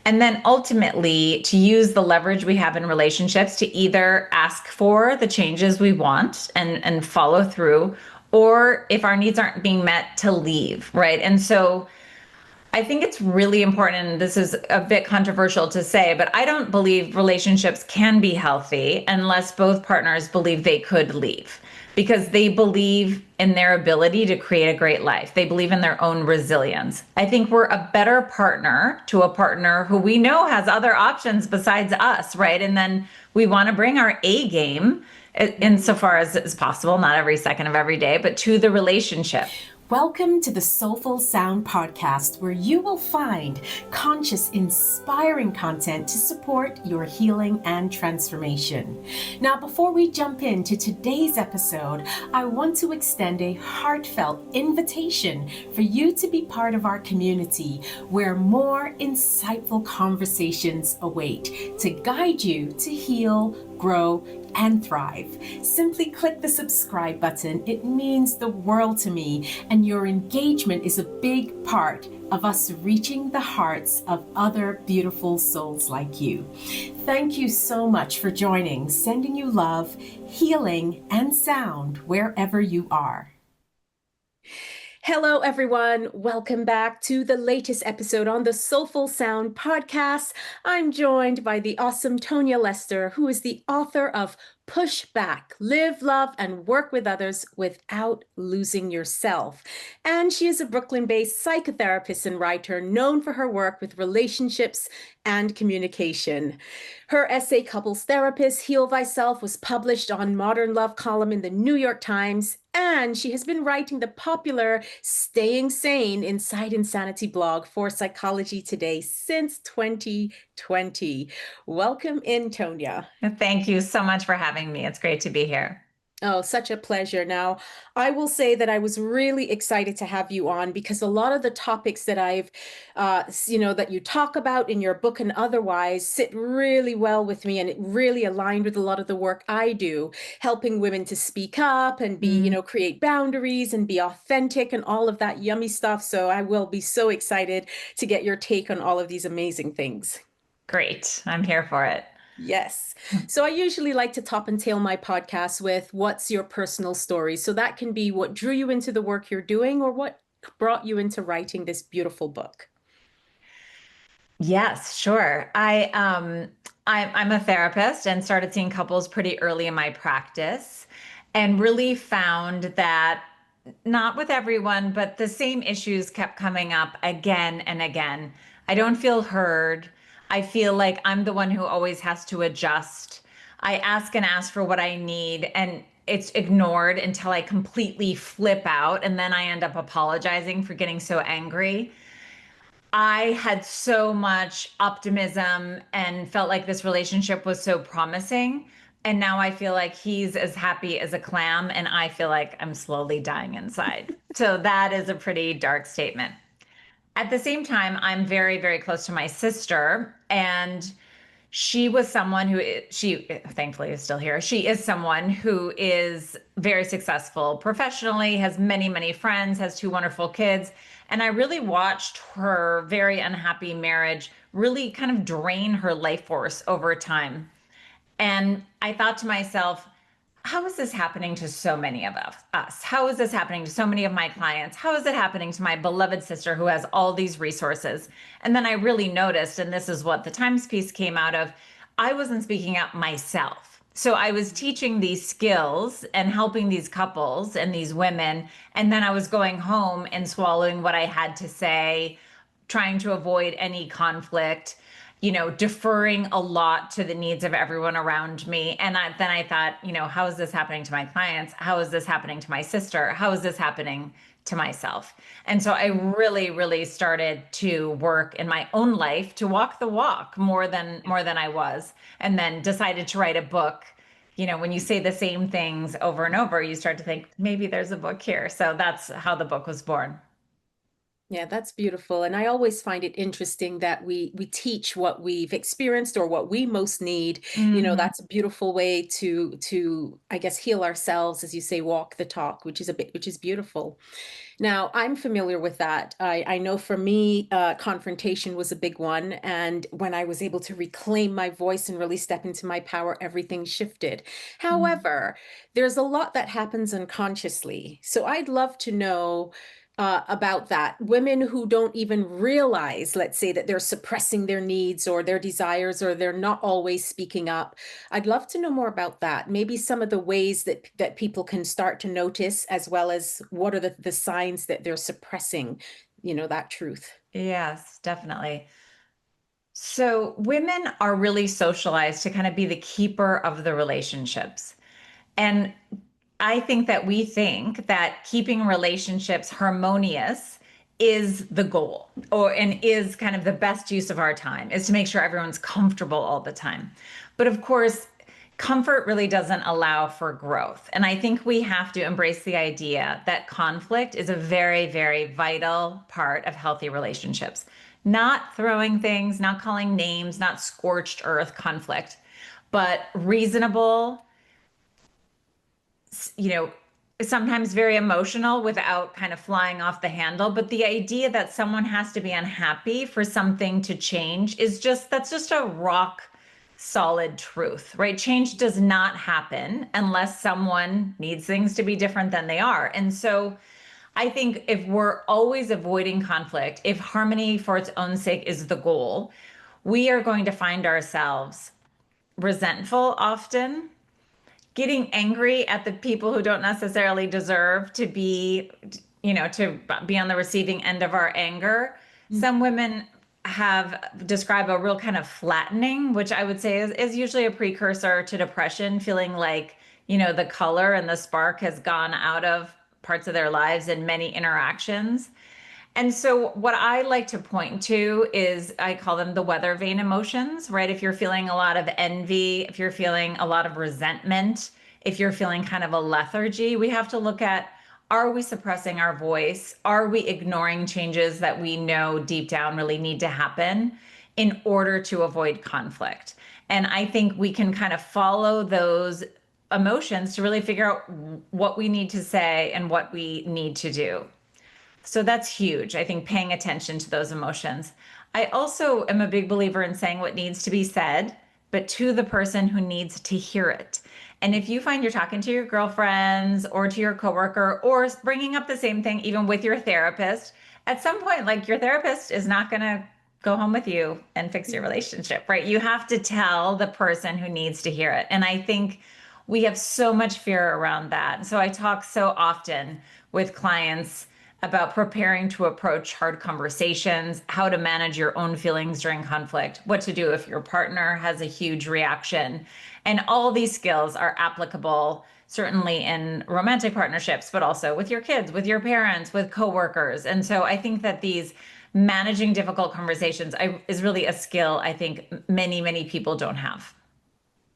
And then ultimately to use the leverage we have in relationships to either ask for the changes we want and follow through, or if our needs aren't being met, to leave, right? And so I think it's really important, and this is a bit controversial to say, but I don't believe relationships can be healthy unless both partners believe they could leave because they believe in their ability to create a great life. They believe in their own resilience. I think we're a better partner to a partner who we know has other options besides us, right? And then we want to bring our A game insofar as is possible, not every second of every day, but to the relationship. Welcome to the Soulful Sound podcast, where you will find conscious, inspiring content to support your healing and transformation. Now, before we jump into today's episode, I want to extend a heartfelt invitation for you to be part of our community, where more insightful conversations await to guide you to heal, grow, and thrive. Simply click the subscribe button. It means the world to me, and your engagement is a big part of us reaching the hearts of other beautiful souls like you. Thank you so much for joining, sending you love, healing, and sound wherever you are. Hello, everyone. Welcome back to the latest episode on the Soulful Sound podcast. I'm joined by the awesome Tonya Lester, who is the author of Push Back, Live, Love, and Work with Others Without Losing Yourself. And she is a Brooklyn-based psychotherapist and writer known for her work with relationships and communication. Her essay, Couples Therapist, Heal Thyself, was published on Modern Love column in the New York Times, and she has been writing the popular Staying Sane Inside Insanity blog for Psychology Today since 2020. Welcome in, Tonya. Thank you so much for having me. It's great to be here. Oh, such a pleasure. Now, I will say that I was really excited to have you on because a lot of the topics that that you talk about in your book and otherwise sit really well with me, and it really aligned with a lot of the work I do, helping women to speak up and create boundaries and be authentic and all of that yummy stuff. So I will be so excited to get your take on all of these amazing things. Great. I'm here for it. Yes. So I usually like to top and tail my podcast with what's your personal story. So that can be what drew you into the work you're doing or what brought you into writing this beautiful book. Yes, sure. I'm a therapist and started seeing couples pretty early in my practice and really found that not with everyone, but the same issues kept coming up again and again. I don't feel heard. I feel like I'm the one who always has to adjust. I ask and ask for what I need, and it's ignored until I completely flip out, and then I end up apologizing for getting so angry. I had so much optimism and felt like this relationship was so promising. And now I feel like he's as happy as a clam, and I feel like I'm slowly dying inside. So that is a pretty dark statement. At the same time, I'm very, very close to my sister, and she was someone who she thankfully is still here. She is someone who is very successful professionally, has many, many friends, has two wonderful kids. And I really watched her very unhappy marriage really kind of drain her life force over time. And I thought to myself, how is this happening to so many of us? How is this happening to so many of my clients? How is it happening to my beloved sister who has all these resources? And then I really noticed, and this is what the Times piece came out of, I wasn't speaking up myself. So I was teaching these skills and helping these couples and these women. And then I was going home and swallowing what I had to say, trying to avoid any conflict, deferring a lot to the needs of everyone around me. And then I thought, how is this happening to my clients? How is this happening to my sister? How is this happening to myself? And so I really, really started to work in my own life to walk the walk more than I was, and then decided to write a book. When you say the same things over and over, you start to think maybe there's a book here. So that's how the book was born. Yeah, that's beautiful. And I always find it interesting that we teach what we've experienced or what we most need. Hmm. That's a beautiful way to I guess heal ourselves, as you say, walk the talk, which is beautiful. Now, I'm familiar with that. I know for me, confrontation was a big one. And when I was able to reclaim my voice and really step into my power, everything shifted. However, there's a lot that happens unconsciously. So I'd love to know about that. Women who don't even realize, let's say, that they're suppressing their needs or their desires, or they're not always speaking up. I'd love to know more about that. Maybe some of the ways that people can start to notice, as well as what are the signs that they're suppressing, that truth. Yes, definitely. So women are really socialized to kind of be the keeper of the relationships. And I think that we think that keeping relationships harmonious is the goal, or and is kind of the best use of our time, is to make sure everyone's comfortable all the time. But of course, comfort really doesn't allow for growth. And I think we have to embrace the idea that conflict is a very, very vital part of healthy relationships. Not throwing things, not calling names, not scorched earth conflict, but reasonable, you know, sometimes very emotional without kind of flying off the handle. But the idea that someone has to be unhappy for something to change is just, that's just a rock solid truth, right? Change does not happen unless someone needs things to be different than they are. And so I think if we're always avoiding conflict, if harmony for its own sake is the goal, we are going to find ourselves resentful often, getting angry at the people who don't necessarily deserve to be, to be on the receiving end of our anger. Some women have described a real kind of flattening, which I would say is usually a precursor to depression, feeling like, the color and the spark has gone out of parts of their lives in many interactions. And so, what I like to point to is I call them the weather vane emotions, right? If you're feeling a lot of envy, if you're feeling a lot of resentment, if you're feeling kind of a lethargy, we have to look at, are we suppressing our voice? Are we ignoring changes that we know deep down really need to happen in order to avoid conflict? And I think we can kind of follow those emotions to really figure out what we need to say and what we need to do. So that's huge. I think paying attention to those emotions. I also am a big believer in saying what needs to be said, but to the person who needs to hear it. And if you find you're talking to your girlfriends or to your coworker or bringing up the same thing, even with your therapist, at some point, like your therapist is not going to go home with you and fix your relationship, right? You have to tell the person who needs to hear it. And I think we have so much fear around that. So I talk so often with clients about preparing to approach hard conversations, how to manage your own feelings during conflict, what to do if your partner has a huge reaction. And all these skills are applicable certainly in romantic partnerships, but also with your kids, with your parents, with coworkers. And so I think that these managing difficult conversations is really a skill I think many, many people don't have.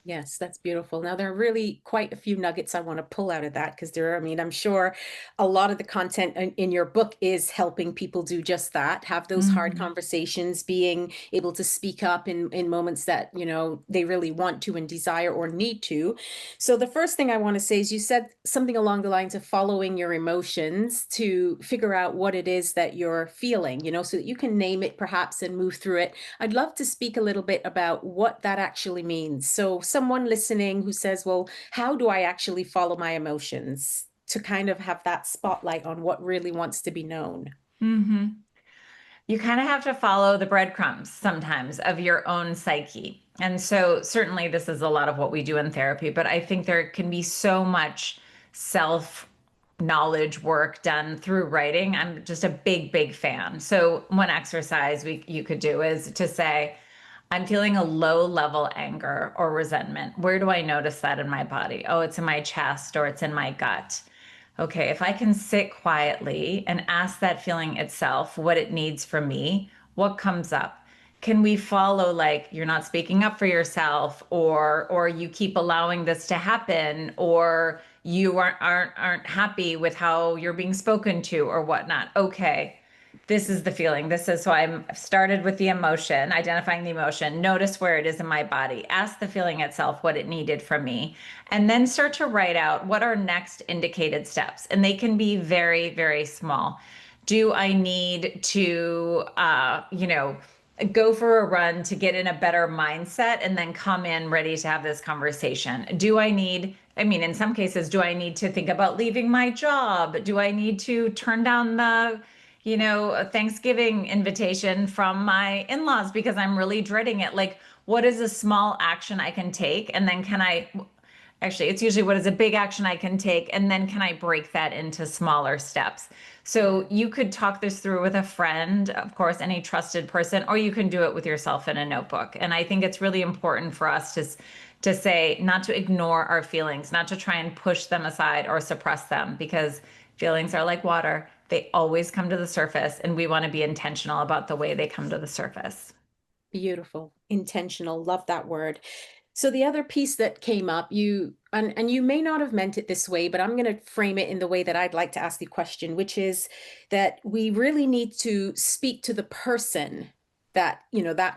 Yes, that's beautiful. Now, there are really quite a few nuggets I want to pull out of that, because I'm sure a lot of the content in your book is helping people do just that, have those hard Mm-hmm. conversations, being able to speak up in moments that, they really want to and desire or need to. So the first thing I want to say is, you said something along the lines of following your emotions to figure out what it is that you're feeling, so that you can name it perhaps and move through it. I'd love to speak a little bit about what that actually means. So, someone listening who says, well, how do I actually follow my emotions? To kind of have that spotlight on what really wants to be known. Mm-hmm. You kind of have to follow the breadcrumbs sometimes of your own psyche. And so, certainly, this is a lot of what we do in therapy, but I think there can be so much self knowledge work done through writing. I'm just a big, big fan. So, one exercise you could do is to say, I'm feeling a low level anger or resentment. Where do I notice that in my body? Oh, it's in my chest or it's in my gut. Okay, if I can sit quietly and ask that feeling itself what it needs from me, what comes up? Can we follow, like, you're not speaking up for yourself, or you keep allowing this to happen, or you aren't happy with how you're being spoken to or whatnot? Okay, this is the feeling. This is so I've started with the emotion, identifying the emotion, notice where it is in my body, ask the feeling itself what it needed from me, and then start to write out what are next indicated steps. And they can be very, very small. Do I need to, go for a run to get in a better mindset and then come in ready to have this conversation? In some cases, do I need to think about leaving my job? Do I need to turn down a Thanksgiving invitation from my in-laws because I'm really dreading it? Like, what is a small action I can take? And then actually, it's usually what is a big action I can take, and then can I break that into smaller steps? So you could talk this through with a friend, of course, any trusted person, or you can do it with yourself in a notebook. And I think it's really important for us to say not to ignore our feelings, not to try and push them aside or suppress them, because feelings are like water. They always come to the surface, and we want to be intentional about the way they come to the surface. Beautiful. Intentional. Love that word. So the other piece that came up, and you may not have meant it this way, but I'm going to frame it in the way that I'd like to ask the question, which is that we really need to speak to the person that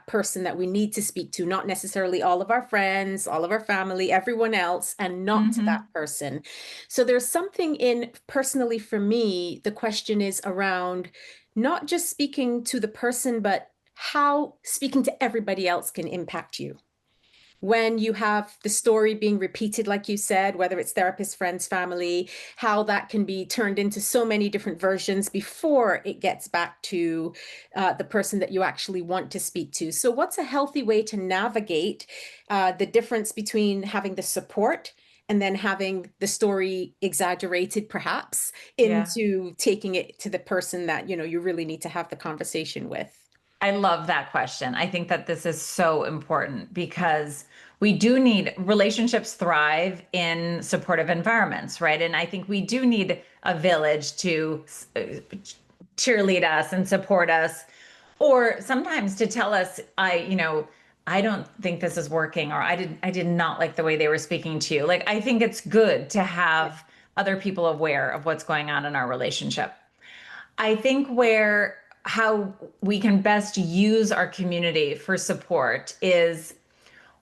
person that we need to speak to, not necessarily all of our friends, all of our family, everyone else, and not to that Hmm. person. So there's something in personally for me, the question is around not just speaking to the person, but how speaking to everybody else can impact you when you have the story being repeated, like you said, whether it's therapists, friends, family, how that can be turned into so many different versions before it gets back to the person that you actually want to speak to. So, what's a healthy way to navigate the difference between having the support and then having the story exaggerated, perhaps, Yeah. into taking it to the person that you really need to have the conversation with? I love that question. I think that this is so important because we do need relationships thrive in supportive environments, right? And I think we do need a village to cheerlead us and support us, or sometimes to tell us, I don't think this is working, or I did not like the way they were speaking to you. Like, I think it's good to Yeah. have other people aware of what's going on in our relationship. I think where how we can best use our community for support is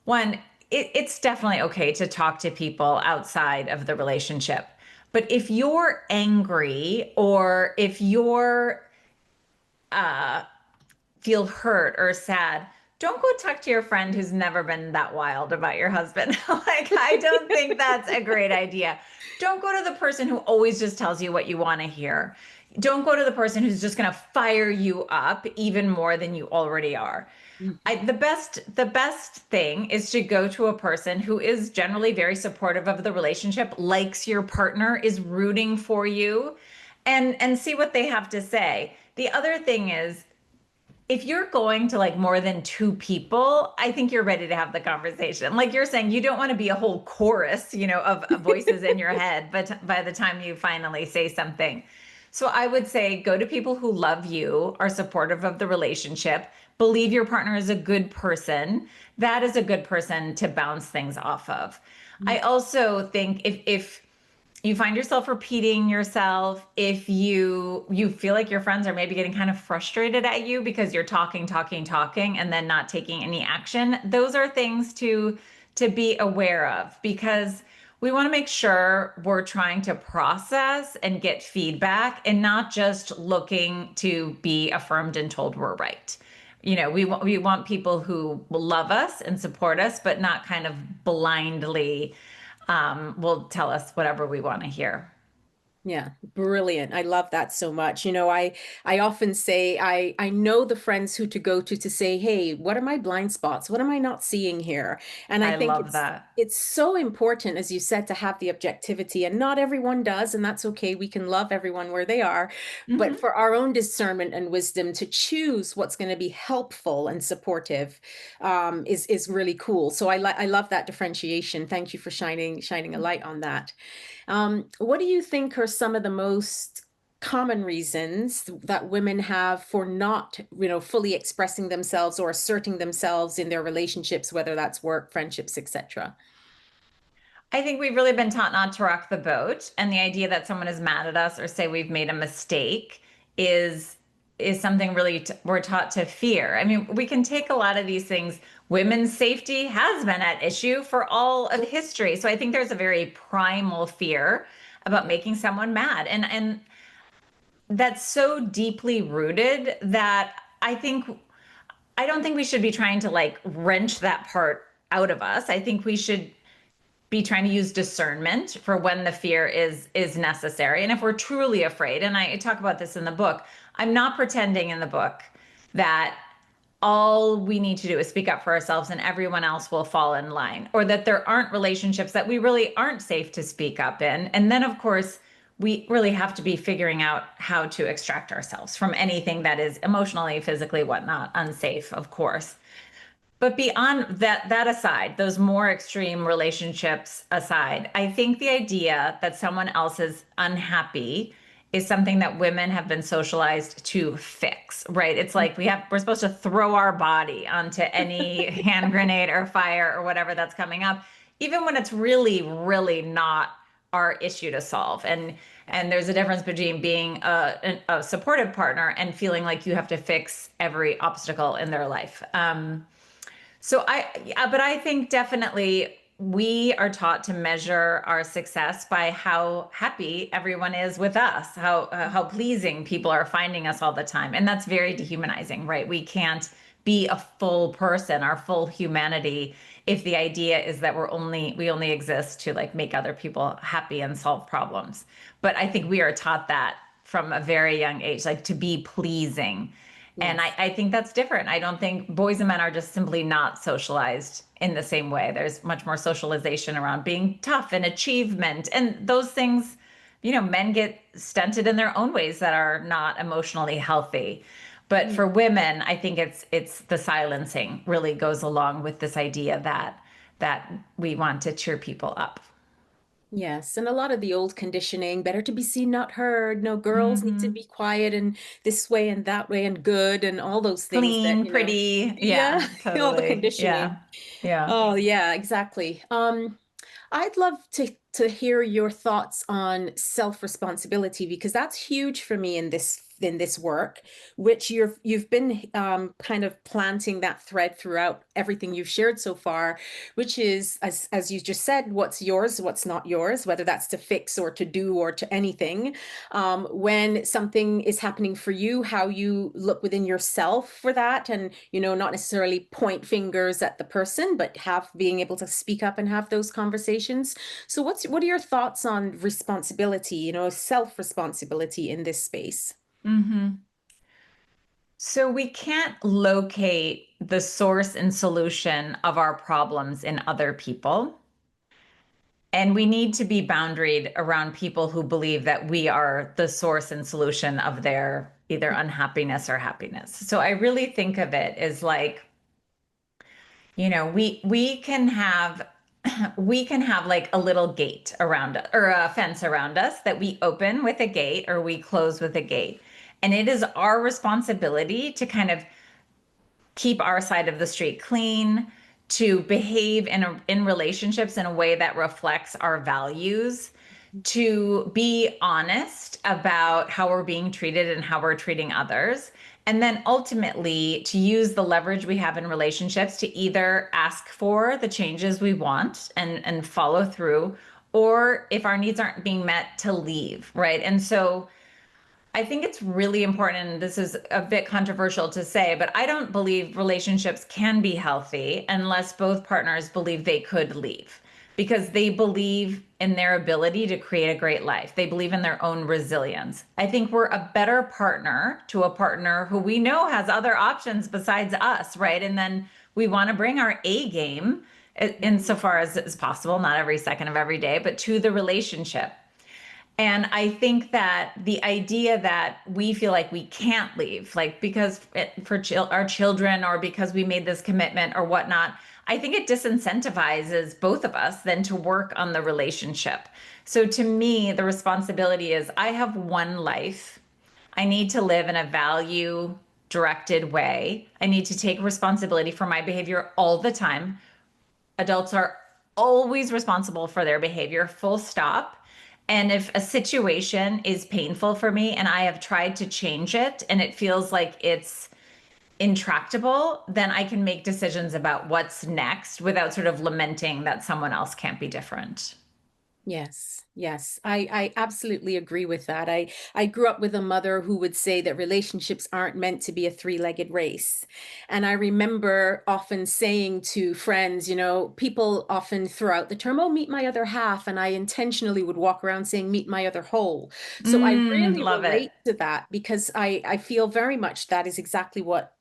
one, it's definitely okay to talk to people outside of the relationship. But if you're angry or if you're feel hurt or sad, don't go talk to your friend who's never been that wild about your husband. Like, I don't think that's a great idea. Don't go to the person who always just tells you what you want to hear. Don't go to the person who's just going to fire you up even more than you already are. The best thing is to go to a person who is generally very supportive of the relationship, likes your partner, is rooting for you, and see what they have to say. The other thing is, if you're going to like more than two people, I think you're ready to have the conversation. Like you're saying, you don't want to be a whole chorus, of voices in your head, but by the time you finally say something. So I would say go to people who love you, are supportive of the relationship, believe your partner is a good person. That is a good person to bounce things off of. I also think if you find yourself repeating yourself, if you feel like your friends are maybe getting kind of frustrated at you because you're talking talking talking and then not taking any action, those are things to be aware of, because we want to make sure we're trying to process and get feedback and not just looking to be affirmed and told we're right. We want people who will love us and support us, but not kind of blindly will tell us whatever we want to hear. Yeah, brilliant. I love that so much. I often say I know the friends who to go to say, "Hey, what are my blind spots? What am I not seeing here?" And I I think love it's that. it's so important, as you said, to have the objectivity, and not everyone does, and that's okay. We can love everyone where they are, but Hmm. for our own discernment and wisdom to choose what's going to be helpful and supportive is really cool. So I love that differentiation. Thank you for shining a light on that. What do you think are some of the most common reasons that women have for not, fully expressing themselves or asserting themselves in their relationships, whether that's work, friendships, etc.? I think we've really been taught not to rock the boat. And the idea that someone is mad at us or say we've made a mistake is is something really we're taught to fear. I mean, we can take a lot of these things. Women's safety has been at issue for all of history. So I think there's a very primal fear about making someone mad. And that's so deeply rooted that I don't think we should be trying to like wrench that part out of us. I think we should be trying to use discernment for when the fear is necessary. And if we're truly afraid, and I talk about this in the book, I'm not pretending in the book that all we need to do is speak up for ourselves and everyone else will fall in line, or that there aren't relationships that we really aren't safe to speak up in. And then, of course, we really have to be figuring out how to extract ourselves from anything that is emotionally, physically, whatnot, unsafe, of course. But beyond that aside, those more extreme relationships aside, I think the idea that someone else is unhappy is something that women have been socialized to fix, right? It's like we're supposed to throw our body onto any hand grenade or fire or whatever that's coming up, even when it's really, really not our issue to solve. And there's a difference between being a supportive partner and feeling like you have to fix every obstacle in their life. But I think definitely we are taught to measure our success by how happy everyone is with us, how pleasing people are finding us all the time, and that's very dehumanizing, right? We can't be a full person, our full humanity, if the idea is that we only exist to like make other people happy and solve problems. But I think we are taught that from a very young age, like to be pleasing. And Yes. I think that's different. I don't think boys and men are just simply not socialized in the same way. There's much more socialization around being tough and achievement. And those things, men get stunted in their own ways that are not emotionally healthy. But for women, I think it's the silencing really goes along with this idea that we want to cheer people up. Yes, and a lot of the old conditioning, better to be seen, not heard. No, girls need to Hmm. be quiet and this way and that way and good and all those things that, Clean, pretty. yeah, Yeah, all the totally. conditioning. Yeah. Yeah. Oh, yeah, exactly. I'd love to hear your thoughts on self-responsibility because that's huge for me in this work, which you've been kind of planting that thread throughout everything you've shared so far, which is as you just said, what's yours, what's not yours, whether that's to fix or to do or to anything. When something is happening for you, how you look within yourself for that, and not necessarily point fingers at the person, but have being able to speak up and have those conversations. So what are your thoughts on responsibility, self-responsibility in this space? Hmm. So we can't locate the source and solution of our problems in other people. And we need to be boundaried around people who believe that we are the source and solution of their either unhappiness or happiness. So I really think of it as like, we can have we can have like a little gate around us or a fence around us that we open with a gate or we close with a gate. And it is our responsibility to kind of keep our side of the street clean, to behave in relationships in a way that reflects our values, to be honest about how we're being treated and how we're treating others. And then ultimately to use the leverage we have in relationships to either ask for the changes we want and follow through, or if our needs aren't being met, to leave, right? And so I think it's really important, and this is a bit controversial to say, but I don't believe relationships can be healthy unless both partners believe they could leave because they believe in their ability to create a great life. They believe in their own resilience. I think we're a better partner to a partner who we know has other options besides us, right? And then we want to bring our A game insofar as is possible, not every second of every day, but to the relationship. And I think that the idea that we feel like we can't leave, like because our children or because we made this commitment or whatnot, I think it disincentivizes both of us then to work on the relationship. So to me, the responsibility is I have one life. I need to live in a value directed way. I need to take responsibility for my behavior all the time. Adults are always responsible for their behavior, full stop. And if a situation is painful for me and I have tried to change it and it feels like it's intractable, then I can make decisions about what's next without sort of lamenting that someone else can't be different. Yes, yes, I absolutely agree with that. I grew up with a mother who would say that relationships aren't meant to be a three-legged race. And I remember often saying to friends, you know, people often throw out the term, oh, meet my other half. And I intentionally would walk around saying, meet my other whole. So I really Love it. relate to that because I feel very much that is exactly what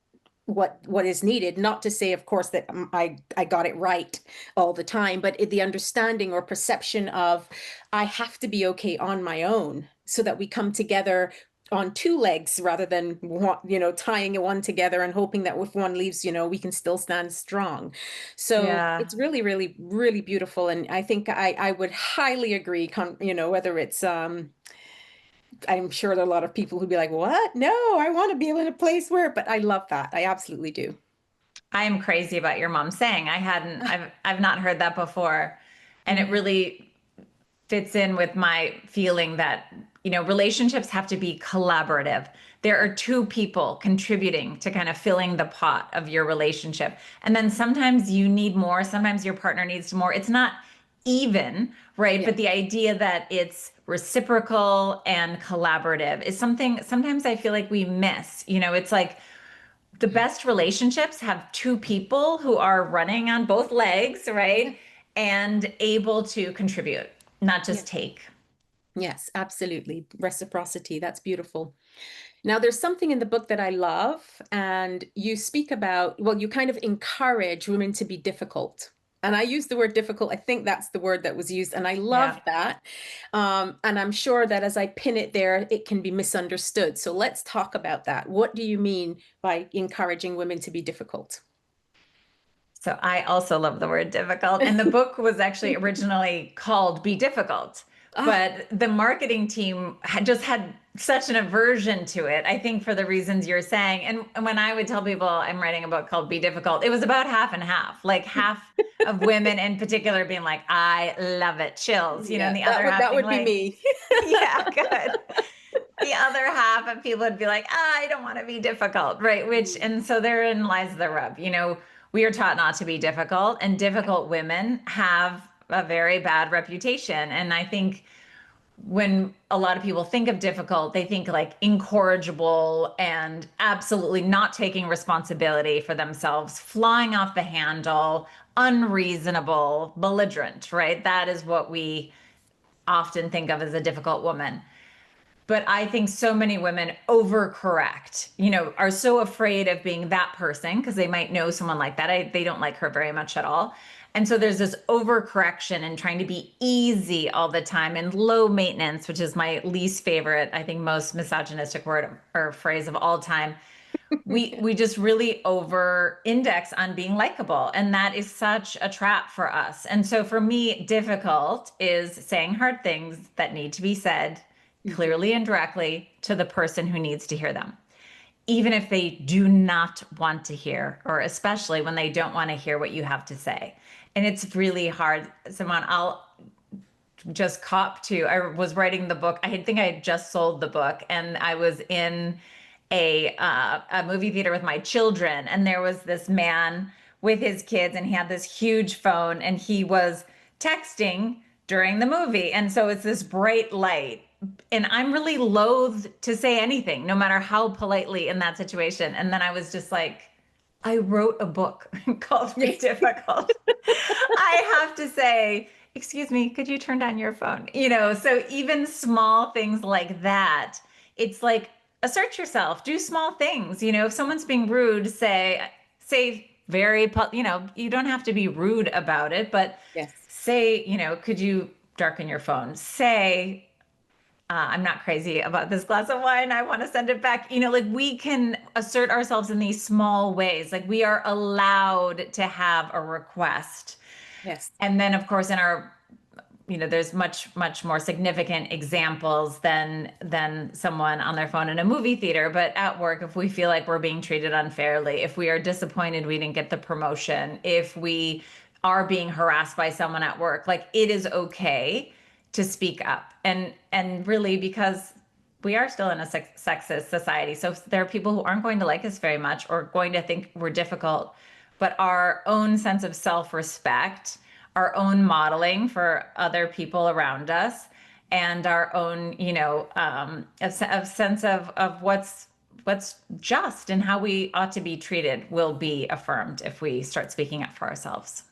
is needed. Not to say, of course, that I got it right all the time, but the understanding or perception of I have to be okay on my own so that we come together on two legs rather than one, you know, tying one together and hoping that if one leaves, you know, we can still stand strong. So Yeah. it's really, really, really beautiful. And I think I would highly agree, you know, whether it's I'm sure there are a lot of people who'd be like, what? No, I want to be in a place where, but I love that. I absolutely do. I am crazy about your mom saying. I've not heard that before. And it Mhm. really fits in with my feeling that, relationships have to be collaborative. There are two people contributing to kind of filling the pot of your relationship. And then sometimes you need more, sometimes your partner needs more. It's not even, right? Yeah. But the idea that it's reciprocal and collaborative is something sometimes I feel like we miss. It's like the best relationships have two people who are running on both legs, Yeah. right? And able to contribute, not Yeah. just take. Yes, absolutely. Reciprocity. That's beautiful. Now, there's something in the book that I love, and you speak about, well, you kind of encourage women to be difficult. And I use the word difficult. I think that's the word that was used, and I love Yeah. that. And I'm sure that as I pin it there, it can be misunderstood. So let's talk about that. What do you mean by encouraging women to be difficult? So I also love the word difficult. And the book was actually originally called Be Difficult, Ah, but the marketing team had such an aversion to it, I think for the reasons you're saying. And when I would tell people I'm writing a book called Be Difficult, it was about half and half, like half of women in particular being like, I love it, chills, and yeah, the other half that being would be like, me. yeah, good. The other half of people would be like, I don't want to be difficult, right? And so therein lies the rub. We are taught not to be difficult, and difficult women have a very bad reputation. And I think when a lot of people think of difficult, they think like incorrigible and absolutely not taking responsibility for themselves, flying off the handle, unreasonable, belligerent, right? That is what we often think of as a difficult woman. But I think so many women overcorrect, are so afraid of being that person because they might know someone like that. They don't like her very much at all. And so there's this overcorrection and trying to be easy all the time and low maintenance, which is my least favorite, I think, most misogynistic word or phrase of all time. We just really over index on being likable, and that is such a trap for us. And so for me, difficult is saying hard things that need to be said Mhm. clearly and directly to the person who needs to hear them, even if they do not want to hear, or especially when they don't want to hear what you have to say. And it's really hard. Someone I'll just cop to. I was writing the book. I think I had just sold the book, and I was in a movie theater with my children, and there was this man with his kids, and he had this huge phone, and he was texting during the movie, and so it's this bright light. And I'm really loath to say anything, no matter how politely in that situation. And then I was just like, I wrote a book called Be Difficult. I have to say, excuse me, could you turn down your phone? So even small things like that, it's like assert yourself, do small things. If someone's being rude, say very, you don't have to be rude about it, but Yes. say, could you darken your phone? Say, I'm not crazy about this glass of wine. I want to send it back. Like we can assert ourselves in these small ways. Like we are allowed to have a request. Yes. And then, of course, in our, there's much more significant examples than someone on their phone in a movie theater. But at work, if we feel like we're being treated unfairly, if we are disappointed we didn't get the promotion, if we are being harassed by someone at work, like it is okay to speak up. And really because we are still in a sexist society. So there are people who aren't going to like us very much or going to think we're difficult, but our own sense of self-respect, our own modeling for other people around us, and our own, a sense of what's just and how we ought to be treated will be affirmed if we start speaking up for ourselves.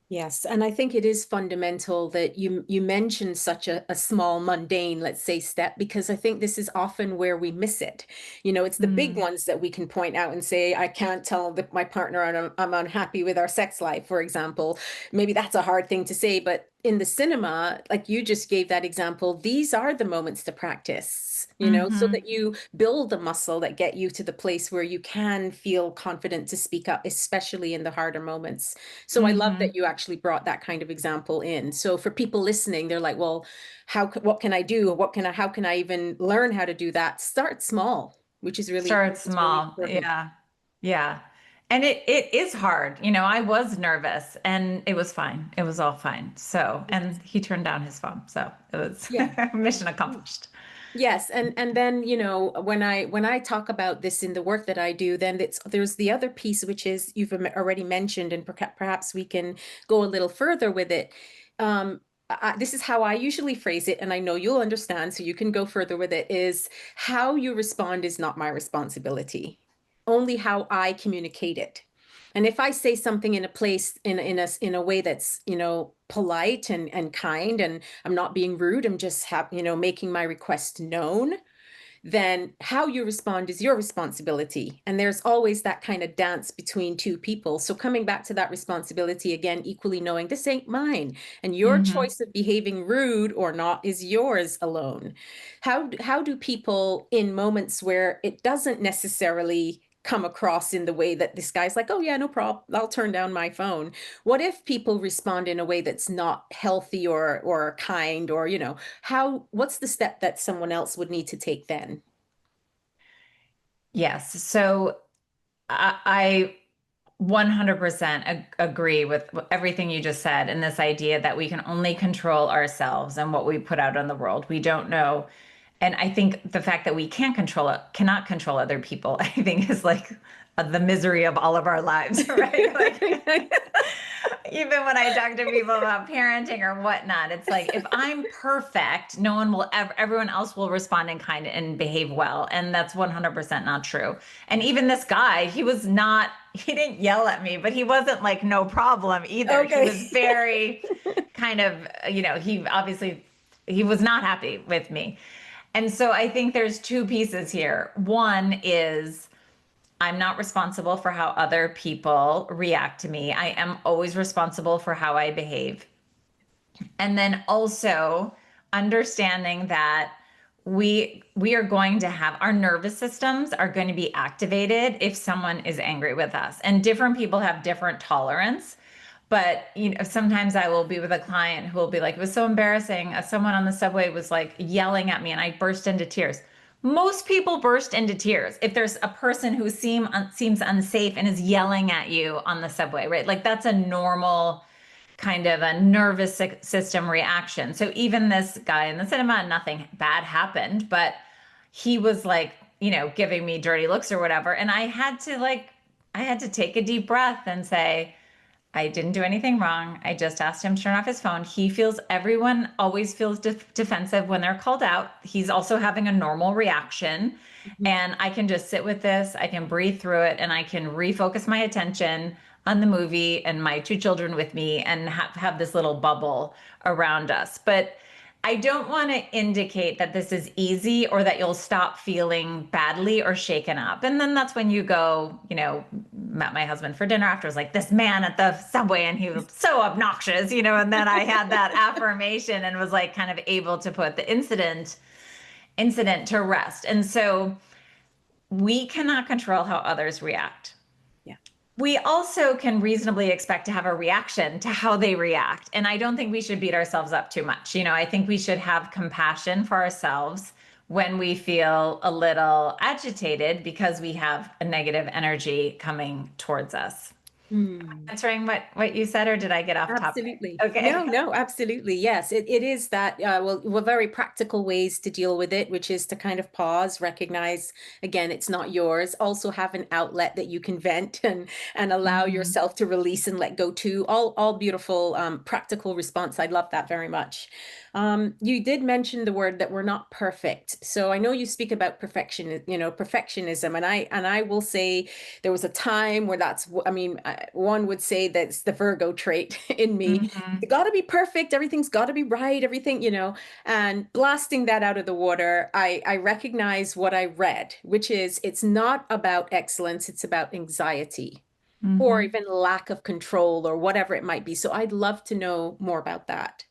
Yes, and I think it is fundamental that you mentioned such a small, mundane, let's say, step, because I think this is often where we miss it. It's the big Mm, ones that we can point out and say, I can't tell my partner I'm unhappy with our sex life, for example. Maybe that's a hard thing to say, but in the cinema, like you just gave that example, these are the moments to practice, so hmm that you build the muscle that get you to the place where you can feel confident to speak up, especially in the harder moments. So I love that hmm you actually brought that kind of example in. So for people listening, they're like, well, what can I do? How can I even learn how to do that? Start small, Start which is really small. important. Yeah. Yeah. And it is hard. I was nervous and it was fine. It was all fine. So, Yes. and he turned down his phone. So it was Yeah. mission accomplished. Yes, and then when I talk about this in the work that I do, then there's the other piece which is you've already mentioned, and perhaps we can go a little further with it. This is how I usually phrase it, and I know you'll understand, so you can go further with it. Is how you respond is not my responsibility, only how I communicate it. And if I say something in a place in a way that's polite and kind, and I'm not being rude, I'm just making my request known, then how you respond is your responsibility. And there's always that kind of dance between two people. So coming back to that responsibility again, equally knowing this ain't mine, and your Hmm choice of behaving rude or not is yours alone. How do people in moments where it doesn't necessarily come across in the way that this guy's like, oh yeah, no problem, I'll turn down my phone. What if people respond in a way that's not healthy or kind, or what's the step that someone else would need to take then? Yes. So I 100% agree with everything you just said, and this idea that we can only control ourselves and what we put out in the world. We don't know. And I think the fact that we cannot control other people, I think is like the misery of all of our lives, right? Like even when I talk to people about parenting or whatnot, it's like if I'm perfect, no one will ever, everyone else will respond in kind and behave well. And that's 100% not true. And even this guy, he didn't yell at me, but he wasn't like no problem either. He Okay. was very kind of, he was not happy with me. And so I think there's two pieces here. One is, I'm not responsible for how other people react to me. I am always responsible for how I behave. And then also understanding that we are going to have our nervous systems are going to be activated if someone is angry with us. And different people have different tolerance. But sometimes I will be with a client who will be like, it was so embarrassing. Someone on the subway was like yelling at me and I burst into tears. Most people burst into tears if there's a person who seems unsafe and is yelling at you on the subway, right? Like that's a normal kind of a nervous system reaction. So even this guy in the cinema, nothing bad happened, but he was like, giving me dirty looks or whatever. And I had to take a deep breath and say, I didn't do anything wrong. I just asked him to turn off his phone. Everyone always feels defensive when they're called out. He's also having a normal reaction. And I can just sit with this, I can breathe through it, and I can refocus my attention on the movie and my two children with me and have this little bubble around us. But I don't want to indicate that this is easy or that you'll stop feeling badly or shaken up. And then that's when you go, met my husband for dinner after. I was like, this man at the subway, and he was so obnoxious, and then I had that affirmation and was like kind of able to put the incident to rest. And so we cannot control how others react. Yeah. We also can reasonably expect to have a reaction to how they react. And I don't think we should beat ourselves up too much. I think we should have compassion for ourselves when we feel a little agitated because we have a negative energy coming towards us. Hmm. Answering what you said, or did I get off topic? Absolutely. Okay. No, no, absolutely. Yes, it is that. Well, very practical ways to deal with it, which is to kind of pause, recognize, again, it's not yours. Also have an outlet that you can vent and allow Mhm. yourself to release and let go to. All beautiful, practical response. I love that very much. You did mention the word that we're not perfect. So I know you speak about perfection, perfectionism, and I will say there was a time where I mean, one would say that's the Virgo trait in me. Mhm. It got to be perfect. Everything's got to be right. Everything. And blasting that out of the water, I recognize what I read, which is it's not about excellence. It's about anxiety or Mhm. even lack of control or whatever it might be. So I'd love to know more about that.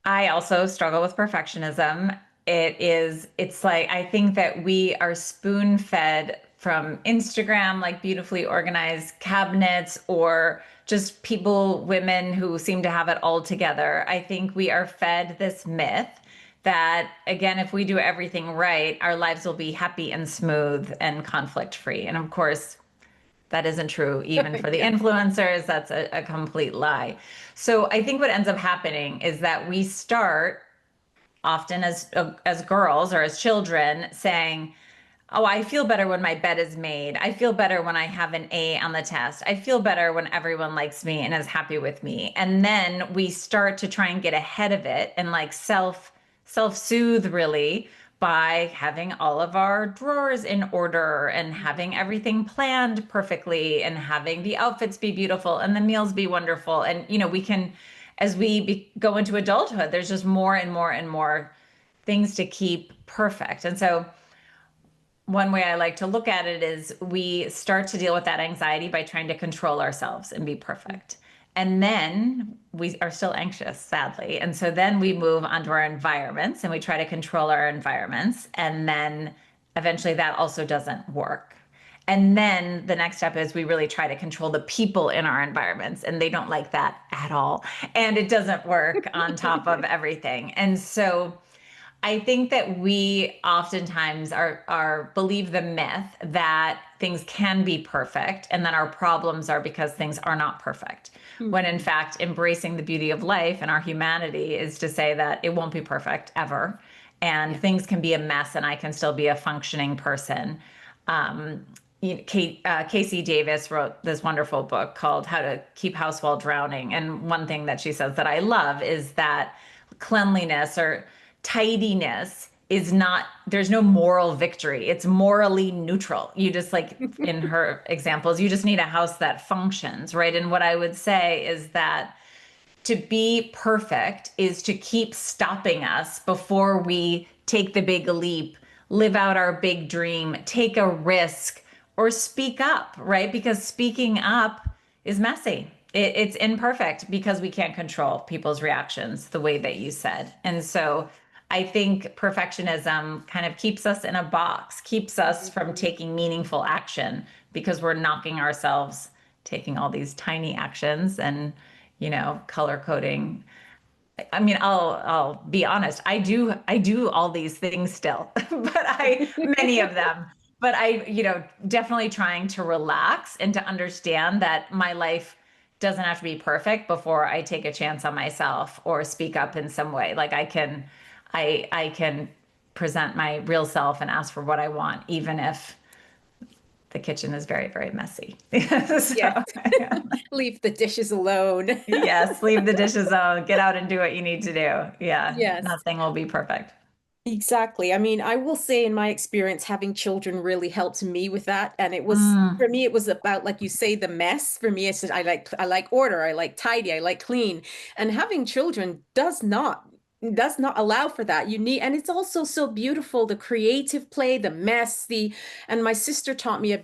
I also struggle with perfectionism. It's like, I think that we are spoon fed from Instagram, like beautifully organized cabinets, or just people, women who seem to have it all together. I think we are fed this myth that, again, if we do everything right, our lives will be happy and smooth and conflict free. And of course, that isn't true. Even for the Yeah. influencers, that's a complete lie. So I think what ends up happening is that we start often as girls or as children saying, "Oh, I feel better when my bed is made. I feel better when I have an A on the test. I feel better when everyone likes me and is happy with me." And then we start to try and get ahead of it and like self-soothe really by having all of our drawers in order and having everything planned perfectly and having the outfits be beautiful and the meals be wonderful. And we can, as go into adulthood, there's just more and more and more things to keep perfect. And so one way I like to look at it is we start to deal with that anxiety by trying to control ourselves and be perfect. And then we are still anxious, sadly. And so then we move onto our environments and we try to control our environments. And then eventually that also doesn't work. And then the next step is we really try to control the people in our environments, and they don't like that at all. And it doesn't work on top of everything. And so I think that we oftentimes are believe the myth that things can be perfect and that our problems are because things are not perfect. When in Mhm. fact, embracing the beauty of life and our humanity is to say that it won't be perfect ever. And Yeah. things can be a mess and I can still be a functioning person. Casey Davis wrote this wonderful book called How to Keep House While Drowning. And one thing that she says that I love is that cleanliness or tidiness is not, there's no moral victory. It's morally neutral. You just, like in her examples, you just need a house that functions, right? And what I would say is that to be perfect is to keep stopping us before we take the big leap, live out our big dream, take a risk, or speak up, right? Because speaking up is messy. It's imperfect because we can't control people's reactions the way that you said. And so I think perfectionism kind of keeps us in a box, keeps us from Mhm. taking meaningful action because we're knocking ourselves, taking all these tiny actions and color coding. I mean, I'll be honest. I do all these things still, but many of them. But definitely trying to relax and to understand that my life doesn't have to be perfect before I take a chance on myself or speak up in some way. Like I can present my real self and ask for what I want, even if the kitchen is very, very messy. Yes. So, yeah. Leave the dishes alone. Yes, leave the dishes on, get out and do what you need to do. Yeah, Yes. nothing will be perfect. Exactly. I mean, I will say in my experience, having children really helped me with that. And it was, Mm, for me, it was about, like you say, the mess. For me, it's just, I like order, I like tidy, I like clean. And having children does not allow for that. You need, and it's also so beautiful, the creative play, the mess, and my sister taught me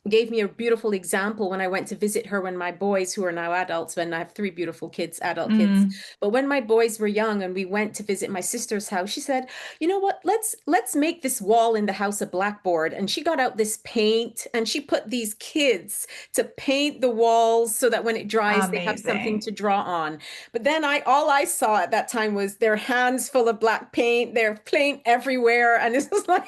gave me a beautiful example when I went to visit her when my boys, who are now adults, when I have three beautiful kids, adult kids, mm. but when my boys were young and we went to visit my sister's house, she said, "You know what? Let's make this wall in the house a blackboard." And she got out this paint and she put these kids to paint the walls so that when it dries, they have something Amazing. to draw on. But then I all I saw at that time was their hands full of black paint, their paint everywhere, and it was like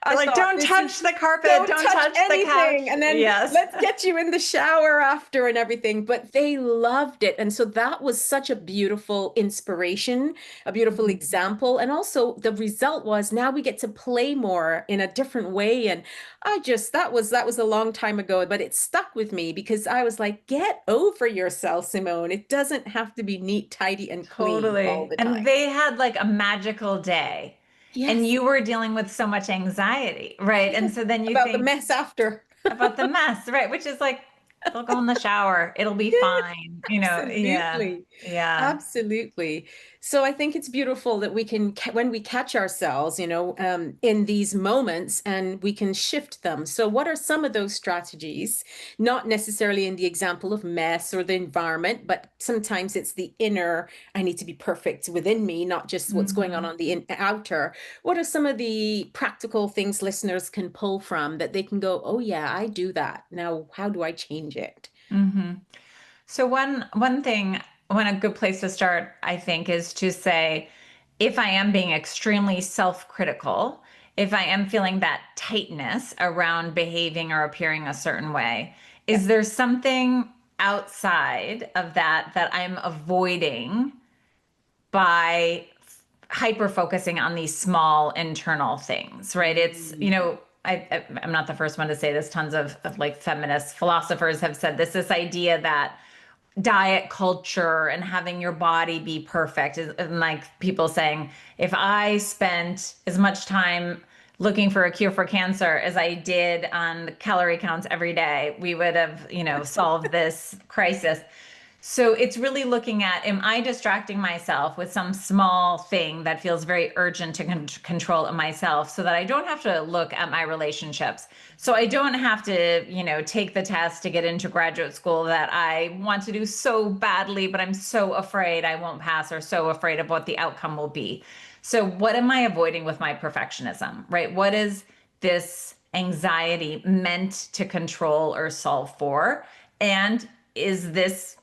I I like, thought, don't this is, touch the carpet, don't don't touch touch the couch. anything. And then Yes. let's get you in the shower after and everything. But they loved it. And so that was such a beautiful inspiration, a beautiful Mhm. example. And also the result was now we get to play more in a different way. And that was a long time ago, but it stuck with me because I was like, get over yourself, Simone. It doesn't have to be neat, tidy, and clean all Totally. the And time. they had like a magical day, and Yes, you were dealing with so much anxiety, right? And yes. so then you About the think mess after. about the mess, right? Which is like, they'll go in the shower, it'll be fine, yeah, Absolutely. yeah. Absolutely. So I think it's beautiful that we can, when we catch ourselves, in these moments and we can shift them. So what are some of those strategies? Not necessarily in the example of mess or the environment, but sometimes it's the inner, I need to be perfect within me, not just what's going Hmm. on the outer. What are some of the practical things listeners can pull from that they can go, oh yeah, I do that. Now, how do I change it? Hmm. So one thing, one a good place to start, I think, is to say, if I am being extremely self-critical, if I am feeling that tightness around behaving or appearing a certain way, Yeah. is there something outside of that that I'm avoiding by hyper focusing on these small internal things, right? It's, Mm. I'm not the first one to say this. Tons of like feminist philosophers have said this idea that diet culture and having your body be perfect is, and like people saying, if I spent as much time looking for a cure for cancer as I did on calorie counts every day, we would have, solved this crisis. So it's really looking at, am I distracting myself with some small thing that feels very urgent to control in myself so that I don't have to look at my relationships? So I don't have to, take the test to get into graduate school that I want to do so badly, but I'm so afraid I won't pass or so afraid of what the outcome will be. So what am I avoiding with my perfectionism, right? What is this anxiety meant to control or solve for? And is this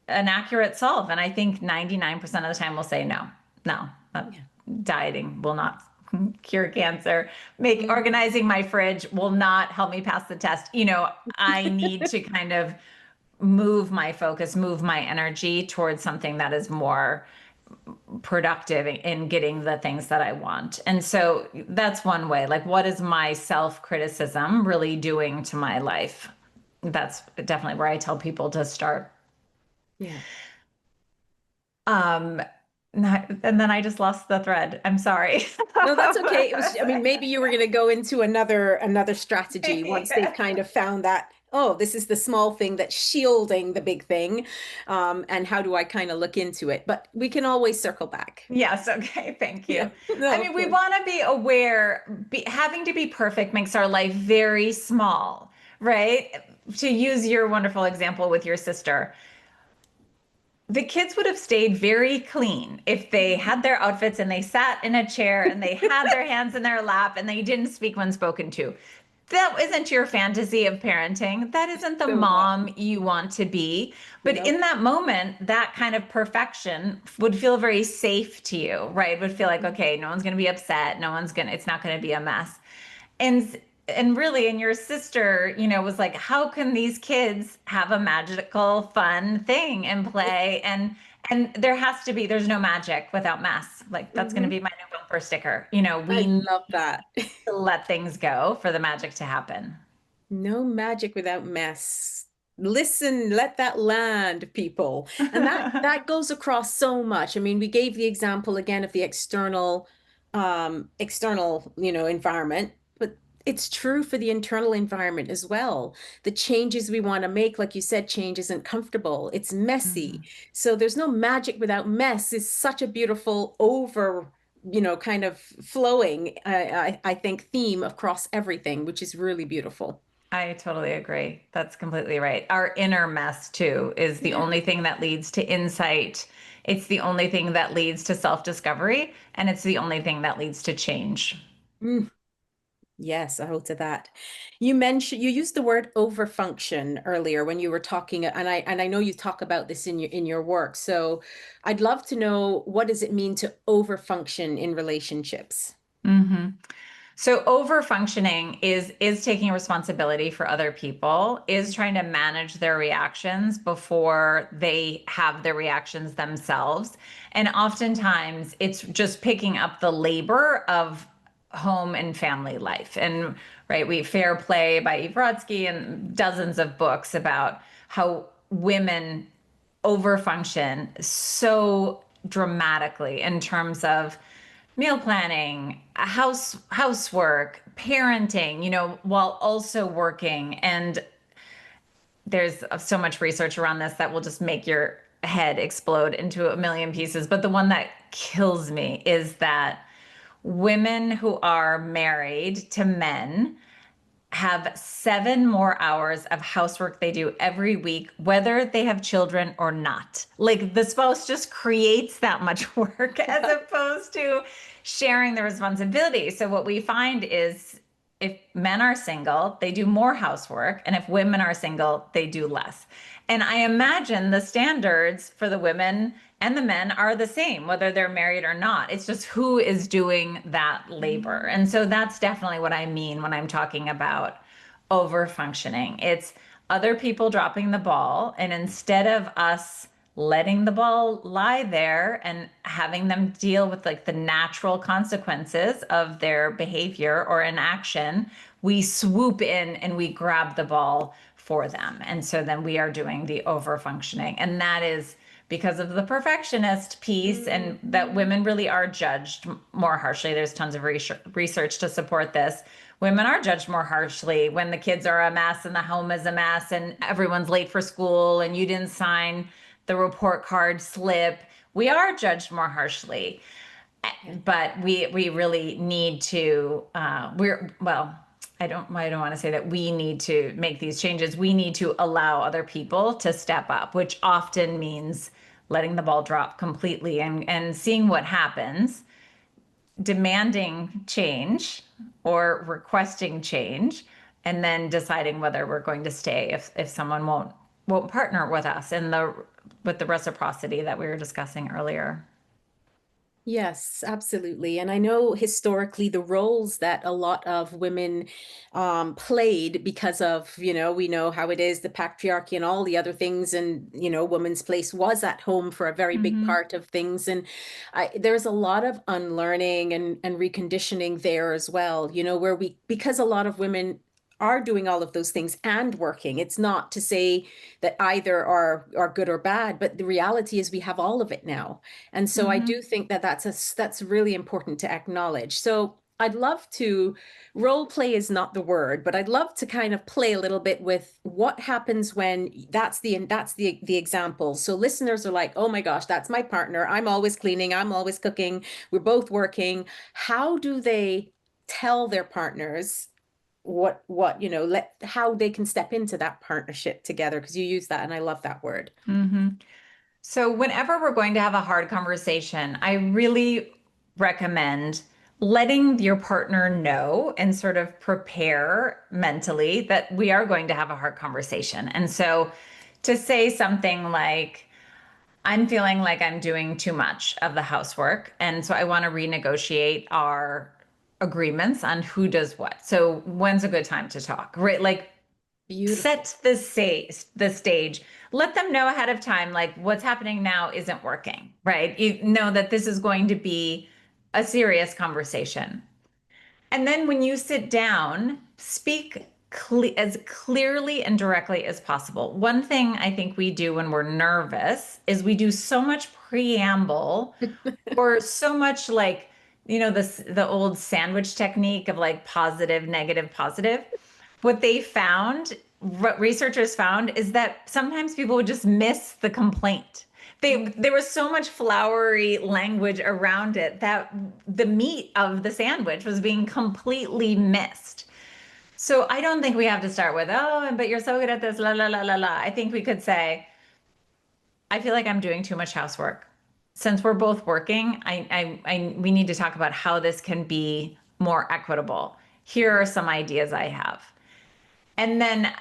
an accurate solve? And I think 99% of the time we'll say no, no, Yeah. dieting will not cure cancer. Make Mhm. organizing my fridge will not help me pass the test. I need to kind of move my focus, move my energy towards something that is more productive in getting the things that I want. And so that's one way. Like, what is my self criticism really doing to my life? That's definitely where I tell people to start. Yeah. Um, and then I just lost the thread. I'm sorry. No, that's okay. It was, I mean, maybe you were going to go into another strategy once they've kind of found that, oh, this is the small thing that's shielding the big thing. And how do I kind of look into it? But we can always circle back. Yes, okay, thank you. Yeah. I No, of mean, we course. want to be aware, having to be perfect makes our life very small, right? To use your wonderful example with your sister, the kids would have stayed very clean if they had their outfits and they sat in a chair and they had their hands in their lap and they didn't speak when spoken to. That isn't your fantasy of parenting. That isn't the So not. mom you want to be. But in Nope. that moment, that kind of perfection would feel very safe to you, right? Would feel like, okay, no one's going to be upset. It's not going to be a mess. And really, and your sister, was like, how can these kids have a magical fun thing and play? And there's no magic without mess. Like, that's going to Hmm. be my new bumper sticker. We I need love that. to let things go for the magic to happen. No magic without mess. Listen, let that land, people. And that goes across so much. I mean, we gave the example again of the external, environment, but it's true for the internal environment as well. The changes we want to make, like you said, change isn't comfortable. It's messy. Mhm. So there's no magic without mess is such a beautiful kind of flowing, I think, theme across everything, which is really beautiful. I totally agree. That's completely right. Our inner mess, too, is the Yeah. only thing that leads to insight. It's the only thing that leads to self-discovery, and it's the only thing that leads to change. Mm, yes, I hold to that. You used the word overfunction earlier when you were talking, and I know you talk about this in your work. So I'd love to know, what does it mean to overfunction in relationships? Hmm. So over functioning is taking responsibility for other people, is trying to manage their reactions before they have their reactions themselves. And oftentimes it's just picking up the labor of home and family life. And right, we Fair Play by Brodsky and dozens of books about how women overfunction so dramatically in terms of meal planning, housework, parenting, while also working. And there's so much research around this that will just make your head explode into a million pieces. But the one that kills me is that women who are married to men have 7 more hours of housework they do every week, whether they have children or not. Like the spouse just creates that much work as opposed to sharing the responsibility. So what we find is if men are single, they do more housework, and if women are single, they do less. And I imagine the standards for the women and the men are the same, whether they're married or not. It's just who is doing that labor. And so that's definitely what I mean when I'm talking about over functioning. It's other people dropping the ball. And instead of us letting the ball lie there and having them deal with like the natural consequences of their behavior or inaction, we swoop in and we grab the ball for them. And so then we are doing the over functioning. And that is because of the perfectionist piece, and that women really are judged more harshly. There's tons of research to support this. Women are judged more harshly when the kids are a mess and the home is a mess and everyone's late for school and you didn't sign the report card slip. We are judged more harshly, but we really need to. I don't want to say that we need to make these changes. We need to allow other people to step up, which often means letting the ball drop completely and seeing what happens, demanding change or requesting change, and then deciding whether we're going to stay if someone won't partner with us in the with the reciprocity that we were discussing earlier. Yes, absolutely. And I know historically the roles that a lot of women played because of, we know how it is, the patriarchy and all the other things. And, women's place was at home for a very big Mm-hmm. part of things. And there's a lot of unlearning and reconditioning there as well, where because a lot of women are doing all of those things and working. It's not to say that either are good or bad, but the reality is we have all of it now. And so I Mm-hmm. do think that that's really important to acknowledge. So I'd love to, role play is not the word, but I'd love to kind of play a little bit with what happens when that's the example. So listeners are like, "Oh my gosh, that's my partner. I'm always cleaning, I'm always cooking, we're both working." How do they tell their partners let how they can step into that partnership together? Because you use that and I love that word. Mm-hmm. So, whenever we're going to have a hard conversation, I really recommend letting your partner know and sort of prepare mentally that we are going to have a hard conversation. And so, to say something like, I'm feeling like I'm doing too much of the housework. And so, I want to renegotiate our agreements on who does what. So, when's a good time to talk, right? Like, Beautiful. set the stage. Let them know ahead of time, like what's happening now isn't working, right? You know that this is going to be a serious conversation. And then when you sit down, speak as clearly and directly as possible. One thing I think we do when we're nervous is we do so much preamble, or so much like, the old sandwich technique of like positive, negative, positive. What researchers found is that sometimes people would just miss the complaint. There was so much flowery language around it that the meat of the sandwich was being completely missed. So I don't think we have to start with, "Oh, but you're so good at this, la la la la la." I think we could say, "I feel like I'm doing too much housework. Since we're both working, we need to talk about how this can be more equitable. Here are some ideas I have." And then,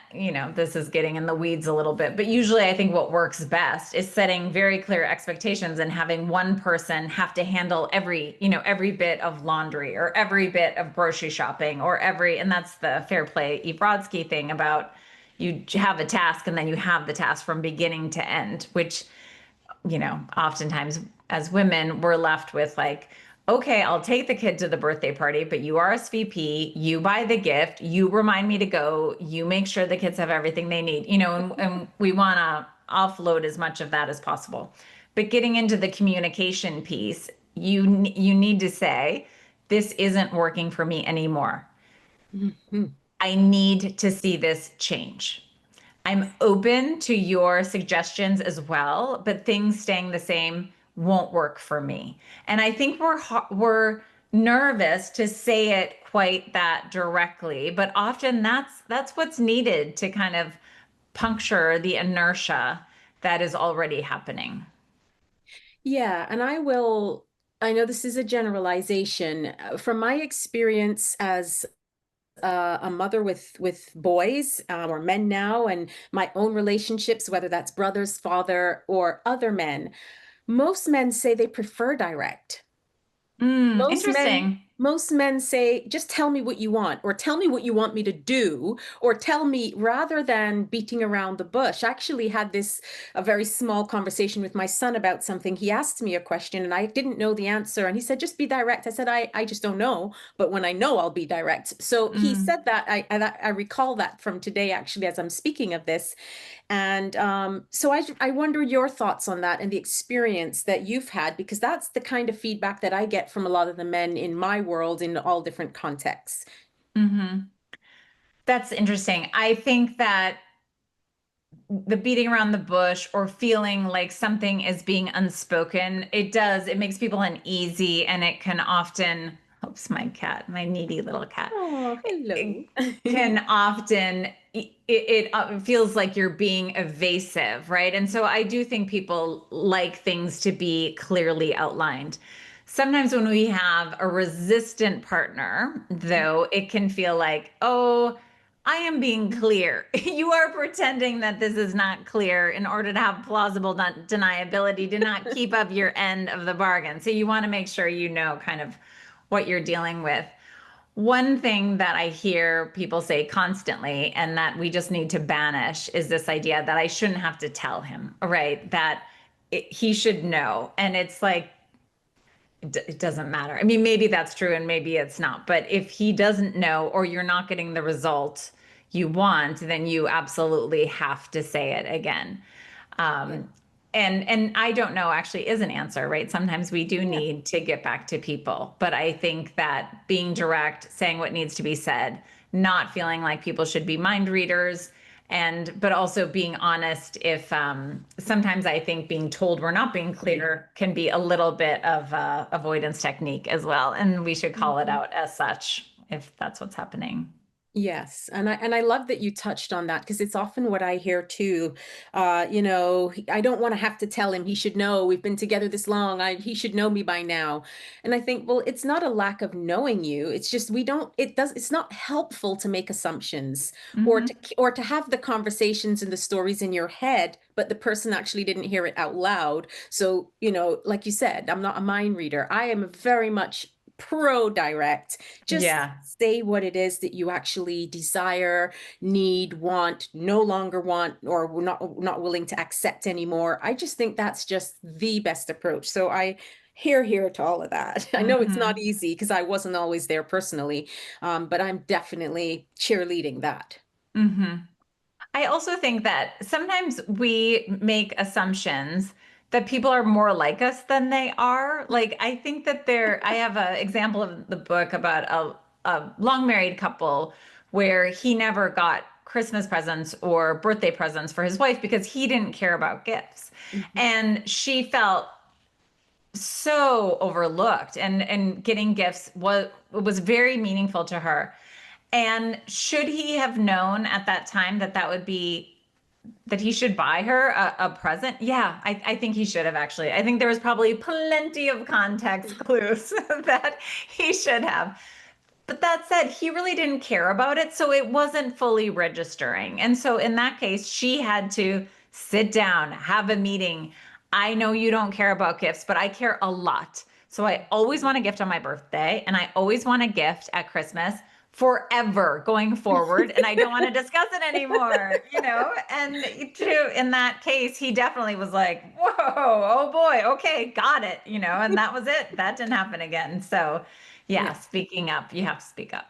this is getting in the weeds a little bit, but usually I think what works best is setting very clear expectations and having one person have to handle every bit of laundry or every bit of grocery shopping and that's the fair play Eve Brodsky thing about you have a task and then you have the task from beginning to end, which oftentimes as women, we're left with like, okay, I'll take the kid to the birthday party, but you RSVP, you buy the gift, you remind me to go, you make sure the kids have everything they need, and we want to offload as much of that as possible. But getting into the communication piece, you need to say, this isn't working for me anymore. Mhm. I need to see this change. I'm open to your suggestions as well, but things staying the same won't work for me. And I think we're nervous to say it quite that directly, but often that's what's needed to kind of puncture the inertia that is already happening. Yeah, and I know this is a generalization. From my experience as a mother with boys or men now, and my own relationships, whether that's brothers, father, or other men, most men say they prefer direct. Most men Interesting. most men say, just tell me what you want, or tell me what you want me to do, or tell me rather than beating around the bush. I actually had a very small conversation with my son about something. He asked me a question and I didn't know the answer. And he said, just be direct. I said, I just don't know. But when I know, I'll be direct. So he Mm. said that I recall that from today, actually, as I'm speaking of this. And so I wonder your thoughts on that and the experience that you've had, because that's the kind of feedback that I get from a lot of the men in my world in all different contexts. Hmm. That's interesting. I think that the beating around the bush or feeling like something is being unspoken, it makes people uneasy and it can often, oops, my cat, my needy little cat, Oh, it hello. can often, it feels like you're being evasive, right? And so I do think people like things to be clearly outlined. Sometimes when we have a resistant partner, though, it can feel like, oh, I am being clear. You are pretending that this is not clear in order to have plausible deniability, to not keep up your end of the bargain. So you want to make sure you know kind of what you're dealing with. One thing that I hear people say constantly and that we just need to banish is this idea that I shouldn't have to tell him, right? That he should know. And it's like, it doesn't matter. I mean, maybe that's true and maybe it's not. But if he doesn't know or you're not getting the result you want, then you absolutely have to say it again. Yeah. Um, and I don't know actually is an answer, right? Sometimes we do Yeah. need to get back to people, but I think that being direct, saying what needs to be said, not feeling like people should be mind readers, and but also being honest if sometimes I think being told we're not being clear can be a little bit of avoidance technique as well, and we should call it Mhm. out as such if that's what's happening. Yes, and I love that you touched on that, because it's often what I hear too. I don't want to have to tell him. He should know. We've been together this long. He should know me by now. And I think, well, it's not a lack of knowing you. It's just we don't. It's not helpful to make assumptions Hmm. or to have the conversations and the stories in your head, but the person actually didn't hear it out loud. So, like you said, I'm not a mind reader. I am very much pro direct. Just Yeah. say what it is that you actually desire, need, want, no longer want, or not willing to accept anymore. I just think that's just the best approach. So I here to all of that. I know it's not Hmm. easy because I wasn't always there personally, but I'm definitely cheerleading that. Hmm. I also think that sometimes we make assumptions that people are more like us than they are. Like, I think that I have an example of the book about a long married couple where he never got Christmas presents or birthday presents for his wife because he didn't care about gifts. Mhm. And she felt so overlooked and getting gifts was very meaningful to her. And should he have known at that time that that would be that he should buy her a present? Yeah, I think he should have actually. I think there was probably plenty of context clues that he should have. But that said, he really didn't care about it, so it wasn't fully registering. And so in that case, she had to sit down, have a meeting. I know you don't care about gifts, but I care a lot. So I always want a gift on my birthday, and I always want a gift at Christmas forever going forward, and I don't want to discuss it anymore, you know? And in that case, he definitely was like, "Whoa, oh boy, okay, got it," you know, and that was it. That didn't happen again. So yeah, Yeah. speaking up, you have to speak up.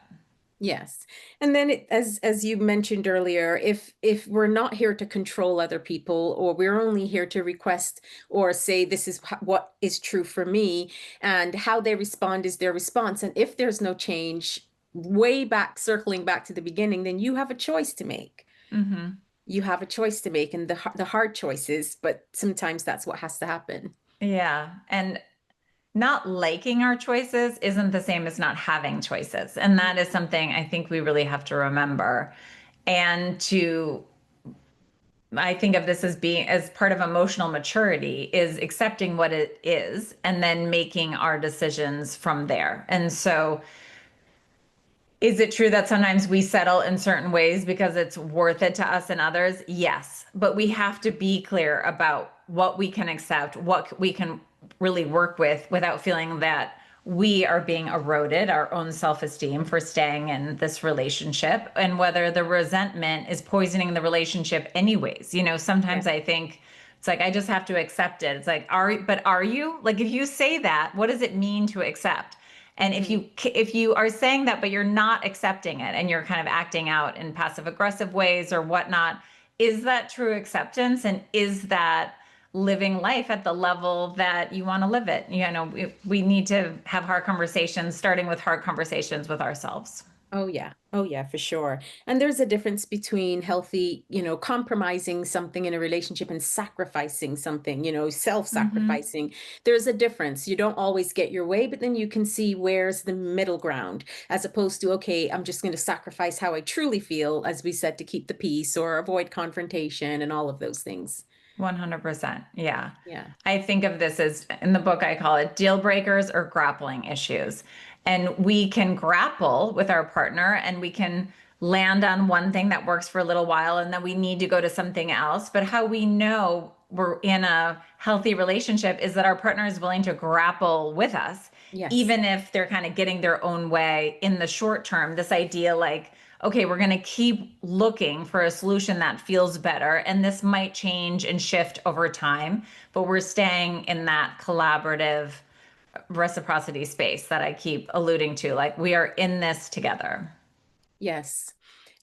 Yes. And then as you mentioned earlier, if we're not here to control other people, or we're only here to request or say this is what is true for me, and how they respond is their response. And if there's no change, way back, circling back to the beginning, then you have a choice to make. Hmm. You have a choice to make, and the hard choices, but sometimes that's what has to happen. Yeah. And not liking our choices isn't the same as not having choices. And that is something I think we really have to remember. And I think of this as being as part of emotional maturity is accepting what it is and then making our decisions from there. And so, is it true that sometimes we settle in certain ways because it's worth it to us and others? Yes. But we have to be clear about what we can accept, what we can really work with without feeling that we are being eroded, our own self esteem for staying in this relationship, and whether the resentment is poisoning the relationship, anyways. You know, Yeah. sometimes I think it's like, I just have to accept it. It's like, but are you? Like, if you say that, what does it mean to accept? And Mm. if you are saying that, but you're not accepting it and you're kind of acting out in passive aggressive ways or whatnot, is that true acceptance? And is that living life at the level that you want to live it? You know, we need to have hard conversations, starting with hard conversations with ourselves. Oh yeah. Oh yeah, for sure. And there's a difference between healthy, compromising something in a relationship and sacrificing something, Hmm. self-sacrificing. There's a difference. You don't always get your way, but then you can see where's the middle ground, as opposed to, okay, I'm just going to sacrifice how I truly feel, as we said, to keep the peace or avoid confrontation and all of those things. 100%. Yeah. Yeah. I think of this as in the book, I call it deal breakers or grappling issues. And we can grapple with our partner and we can land on one thing that works for a little while and then we need to go to something else. But how we know we're in a healthy relationship is that our partner is willing to grapple with us, Yes. even if they're kind of getting their own way in the short term. This idea like, okay, we're going to keep looking for a solution that feels better. And this might change and shift over time, but we're staying in that collaborative reciprocity space that I keep alluding to. Like we are in this together. Yes.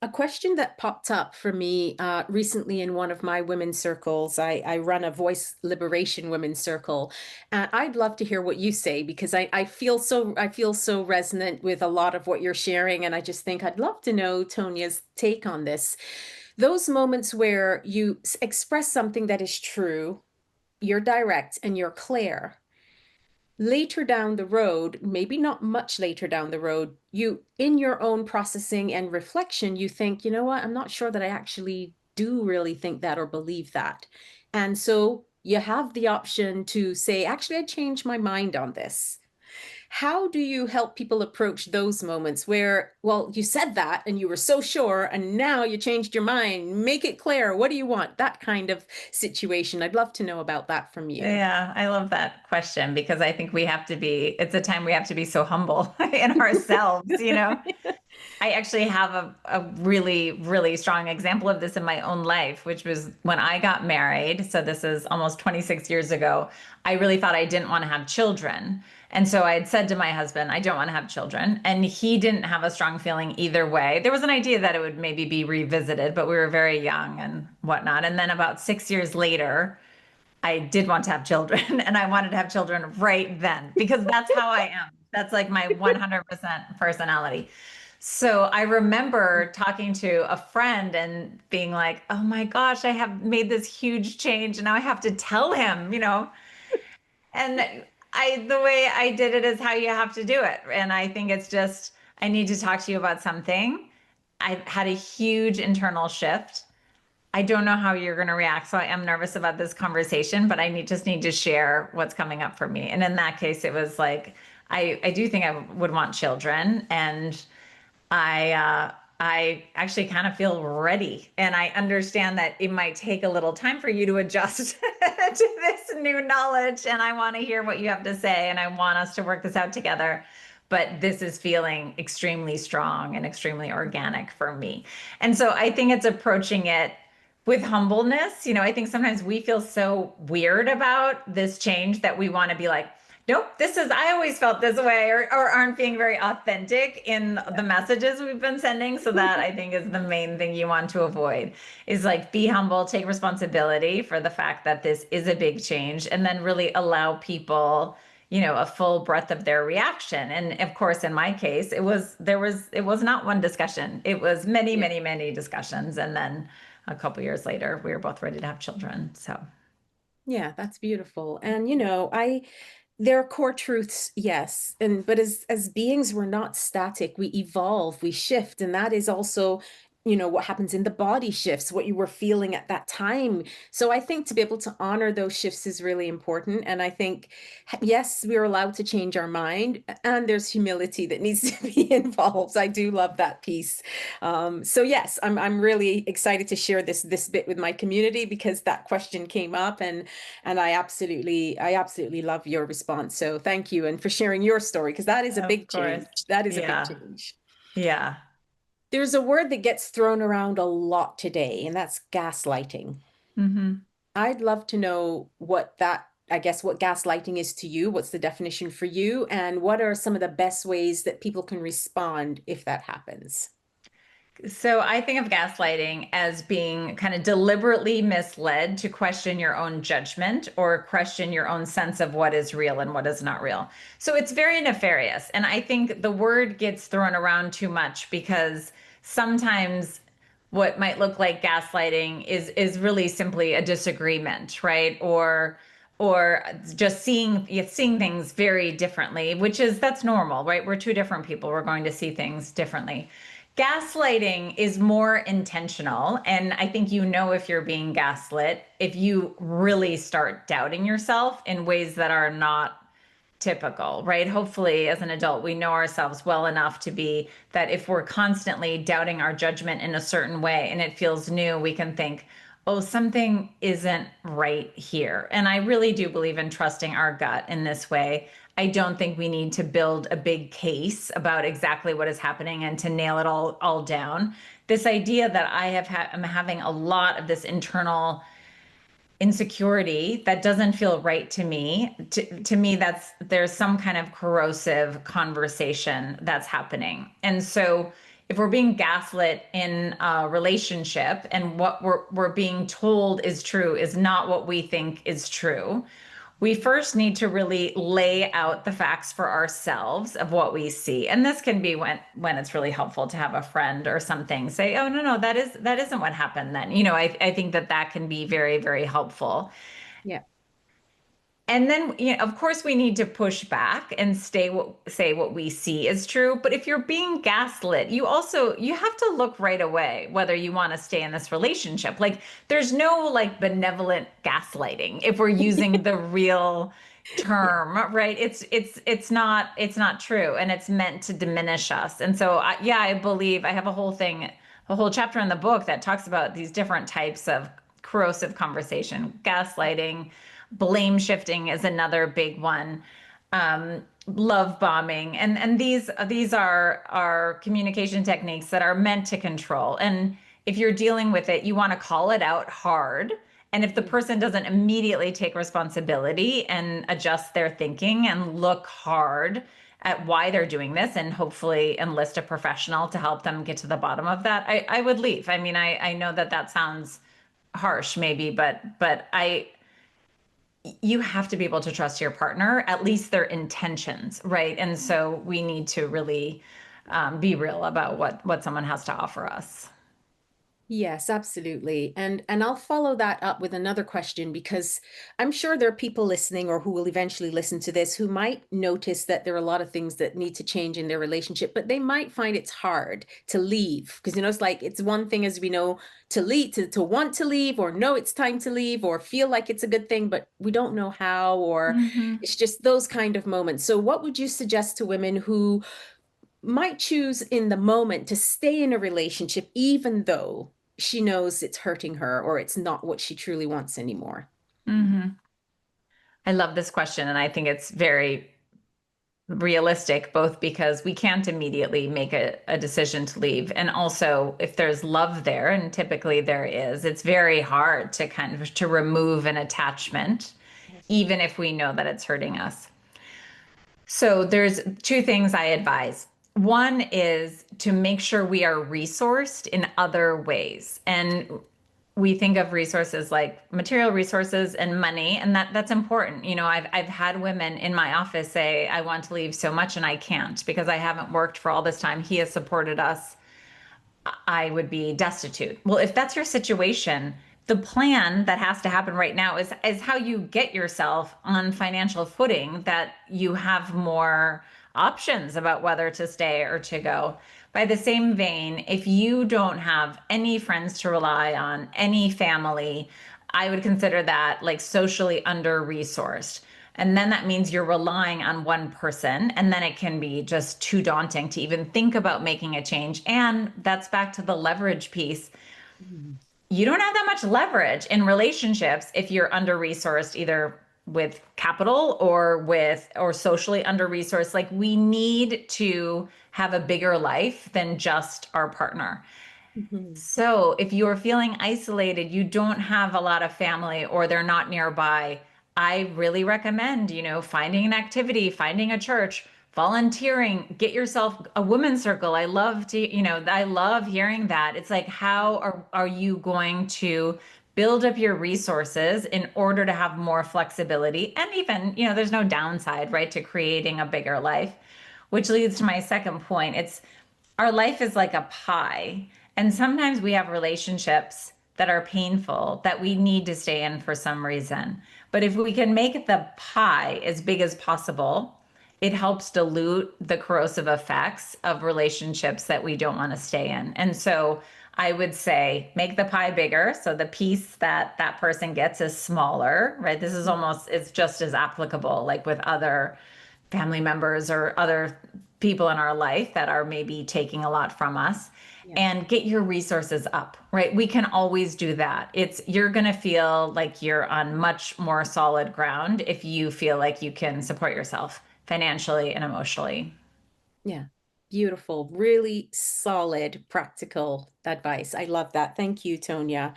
A question that popped up for me recently in one of my women's circles. I run a voice liberation women's circle. And I'd love to hear what you say, because I feel so resonant with a lot of what you're sharing. And I just think I'd love to know Tonya's take on this. Those moments where you express something that is true, you're direct and you're clear. Later down the road, maybe not much later down the road, you, in your own processing and reflection, you think, you know what, I'm not sure that I actually do really think that or believe that. And so you have the option to say, actually, I changed my mind on this. How do you help people approach those moments where, well, you said that and you were so sure, and now you changed your mind? Make it clear. What do you want? That kind of situation. I'd love to know about that from you. Yeah, I love that question because I think we have to be, it's a time we have to be so humble in ourselves, you know? I actually have a really, really strong example of this in my own life, which was when I got married. So this is almost 26 years ago. I really thought I didn't want to have children. And so I had said to my husband, I don't want to have children. And he didn't have a strong feeling either way. There was an idea that it would maybe be revisited, but we were very young and whatnot. And then about 6 years later, I did want to have children and I wanted to have children right then because that's how I am. That's like my 100% personality. So I remember talking to a friend and being like, oh my gosh, I have made this huge change and now I have to tell him, you know. And the way I did it is how you have to do it. And I think it's just, I need to talk to you about something. I had a huge internal shift. I don't know how you're going to react, so I am nervous about this conversation, but just need to share what's coming up for me. And in that case, it was like I do think I would want children, and I actually kind of feel ready, and I understand that it might take a little time for you to adjust to this new knowledge. And I want to hear what you have to say, and I want us to work this out together. But this is feeling extremely strong and extremely organic for me. And so I think it's approaching it with humbleness. I think sometimes we feel so weird about this change that we want to be like, nope, I always felt this way, or aren't being very authentic in the messages we've been sending. So that I think is the main thing you want to avoid, is like, be humble, take responsibility for the fact that this is a big change, and then really allow people, a full breadth of their reaction. And of course, in my case, it was not one discussion. It was many, Yeah. many, many discussions. And then a couple years later, we were both ready to have children. So, Yeah, that's beautiful. And there are core truths, yes. But as beings, we're not static. We evolve, we shift, and that is also, what happens in the body shifts, what you were feeling at that time. So I think to be able to honor those shifts is really important. And I think, yes, we're allowed to change our mind, and there's humility that needs to be involved. I do love that piece. So yes, I'm really excited to share this bit with my community, because that question came up, and I absolutely love your response. So thank you, and for sharing your story, because that is a of big course, change. That is a big yeah, change. yeah. There's a word that gets thrown around a lot today, and that's gaslighting. Hmm. I'd love to know I guess, what gaslighting is to you. What's the definition for you? And what are some of the best ways that people can respond if that happens? So I think of gaslighting as being kind of deliberately misled to question your own judgment or question your own sense of what is real and what is not real. So it's very nefarious. And I think the word gets thrown around too much, because sometimes what might look like gaslighting is really simply a disagreement, right? Or just seeing things very differently, that's normal, right? We're two different people. We're going to see things differently. Gaslighting is more intentional. And I think if you're being gaslit if you really start doubting yourself in ways that are not typical, right? Hopefully, as an adult, we know ourselves well enough to be that if we're constantly doubting our judgment in a certain way and it feels new, we can think, oh, something isn't right here. And I really do believe in trusting our gut in this way. I don't think we need to build a big case about exactly what is happening and to nail it all down. This idea that I'm having a lot of this internal insecurity that doesn't feel right to me, to me, there's some kind of corrosive conversation that's happening. And so if we're being gaslit in a relationship and what we're being told is true is not what we think is true, we first need to really lay out the facts for ourselves of what we see. And this can be when it's really helpful to have a friend or something say, oh, no, that isn't what happened then. I think that can be very, very helpful. Yeah. And then, of course, we need to push back and say what we see is true. But if you're being gaslit, you have to look right away whether you want to stay in this relationship. Like, there's no like benevolent gaslighting if we're using the real Yeah. term, right? It's not true, and it's meant to diminish us. And so, yeah, I believe I have a whole chapter in the book that talks about these different types of corrosive conversation. Gaslighting, blame shifting is another big one. Love bombing, and these are communication techniques that are meant to control. And if you're dealing with it, you want to call it out hard. And if the person doesn't immediately take responsibility and adjust their thinking and look hard at why they're doing this, and hopefully enlist a professional to help them get to the bottom of that, I would leave. I mean, I know that sounds harsh maybe, but you have to be able to trust your partner, at least their intentions, right? And so we need to really be real about what someone has to offer us. Yes, absolutely. And I'll follow that up with another question because I'm sure there are people listening or who will eventually listen to this who might notice that there are a lot of things that need to change in their relationship, but they might find it's hard to leave because it's like it's one thing, as we know, to leave, to want to leave, or know it's time to leave, or feel like it's a good thing, but we don't know how, or Hmm. it's just those kind of moments. So what would you suggest to women who might choose in the moment to stay in a relationship even though she knows it's hurting her or it's not what she truly wants anymore? Hmm. I love this question, and I think it's very realistic, both because we can't immediately make a decision to leave. And also, if there's love there, and typically there is, it's very hard to kind of to remove an attachment, Yes. even if we know that it's hurting us. So there's two things I advise. One is to make sure we are resourced in other ways. And we think of resources like material resources and money, and that's important. I've had women in my office say, I want to leave so much and I can't because I haven't worked for all this time. He has supported us. I would be destitute. Well, if that's your situation, the plan that has to happen right now is how you get yourself on financial footing that you have more options about whether to stay or to go. By the same vein, if you don't have any friends to rely on, any family, I would consider that like socially under-resourced. And then that means you're relying on one person, and then it can be just too daunting to even think about making a change. And that's back to the leverage piece. Mhm. You don't have that much leverage in relationships if you're under resourced, either with capital or socially under resourced. Like, we need to have a bigger life than just our partner. Mhm. So if you're feeling isolated, you don't have a lot of family or they're not nearby, I really recommend, finding an activity, finding a church, volunteering, get yourself a women's circle. I love hearing that. It's like, how are you going to build up your resources in order to have more flexibility? And even, there's no downside, right, to creating a bigger life, which leads to my second point. It's our life is like a pie. And sometimes we have relationships that are painful that we need to stay in for some reason. But if we can make the pie as big as possible, it helps dilute the corrosive effects of relationships that we don't want to stay in. And so I would say make the pie bigger so the piece that that person gets is smaller, right? This is almost, it's just as applicable like with other family members or other people in our life that are maybe taking a lot from us, Yes. and get your resources up, right? We can always do that. You're going to feel like you're on much more solid ground if you feel like you can support yourself financially and emotionally. Yeah. Beautiful. Really solid, practical advice. I love that. Thank you, Tonya.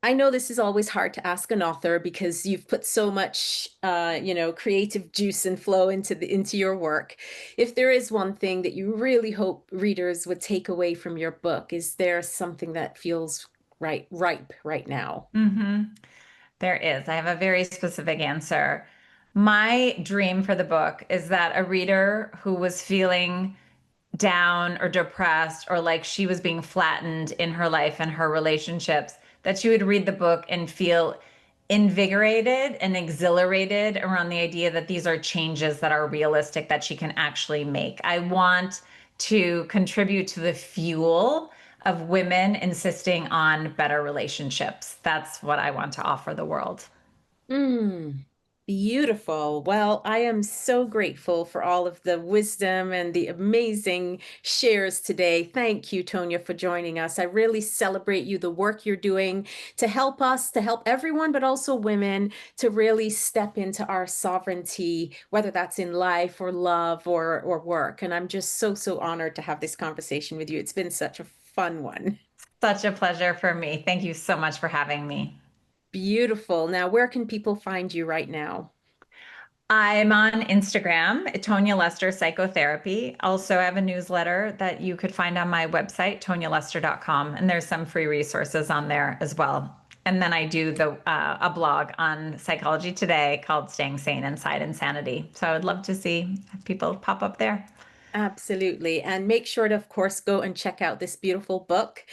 I know this is always hard to ask an author because you've put so much, creative juice and flow into your work. If there is one thing that you really hope readers would take away from your book, is there something that feels ripe right now? Hmm. There is. I have a very specific answer. My dream for the book is that a reader who was feeling down or depressed or like she was being flattened in her life and her relationships, that she would read the book and feel invigorated and exhilarated around the idea that these are changes that are realistic that she can actually make. I want to contribute to the fuel of women insisting on better relationships. That's what I want to offer the world. Mm, beautiful. Well, I am so grateful for all of the wisdom and the amazing shares today. Thank you, Tonya, for joining us. I really celebrate you, the work you're doing to help us, to help everyone, but also women to really step into our sovereignty, whether that's in life or love or work. And I'm just so honored to have this conversation with you. It's been such a fun one. Such a pleasure for me. Thank you so much for having me. Beautiful. Now, where can people find you right now? I'm on Instagram, Tonya Lester Psychotherapy. Also, I have a newsletter that you could find on my website, tonyalester.com, and there's some free resources on there as well. And then I do a blog on Psychology Today called Staying Sane Inside Insanity. So I would love to see people pop up there. Absolutely. And make sure to, of course, go and check out this beautiful book.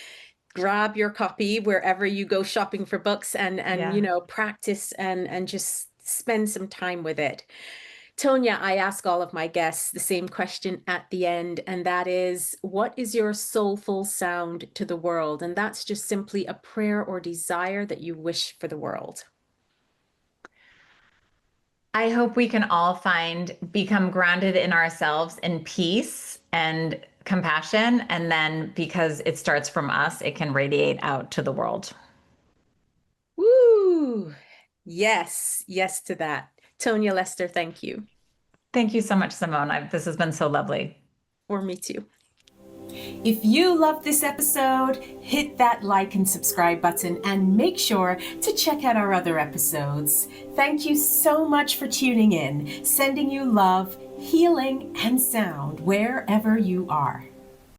grab your copy wherever you go shopping for books and Yeah. practice and just spend some time with it. Tonya, I ask all of my guests the same question at the end, and that is, what is your soulful sound to the world? And that's just simply a prayer or desire that you wish for the world. I hope we can all become grounded in ourselves in peace and compassion. And then because it starts from us, it can radiate out to the world. Woo! Yes, yes to that. Tonya Lester, thank you. Thank you so much, Simone. This has been so lovely. For me too. If you loved this episode, hit that like and subscribe button and make sure to check out our other episodes. Thank you so much for tuning in, sending you love, healing, and sound wherever you are.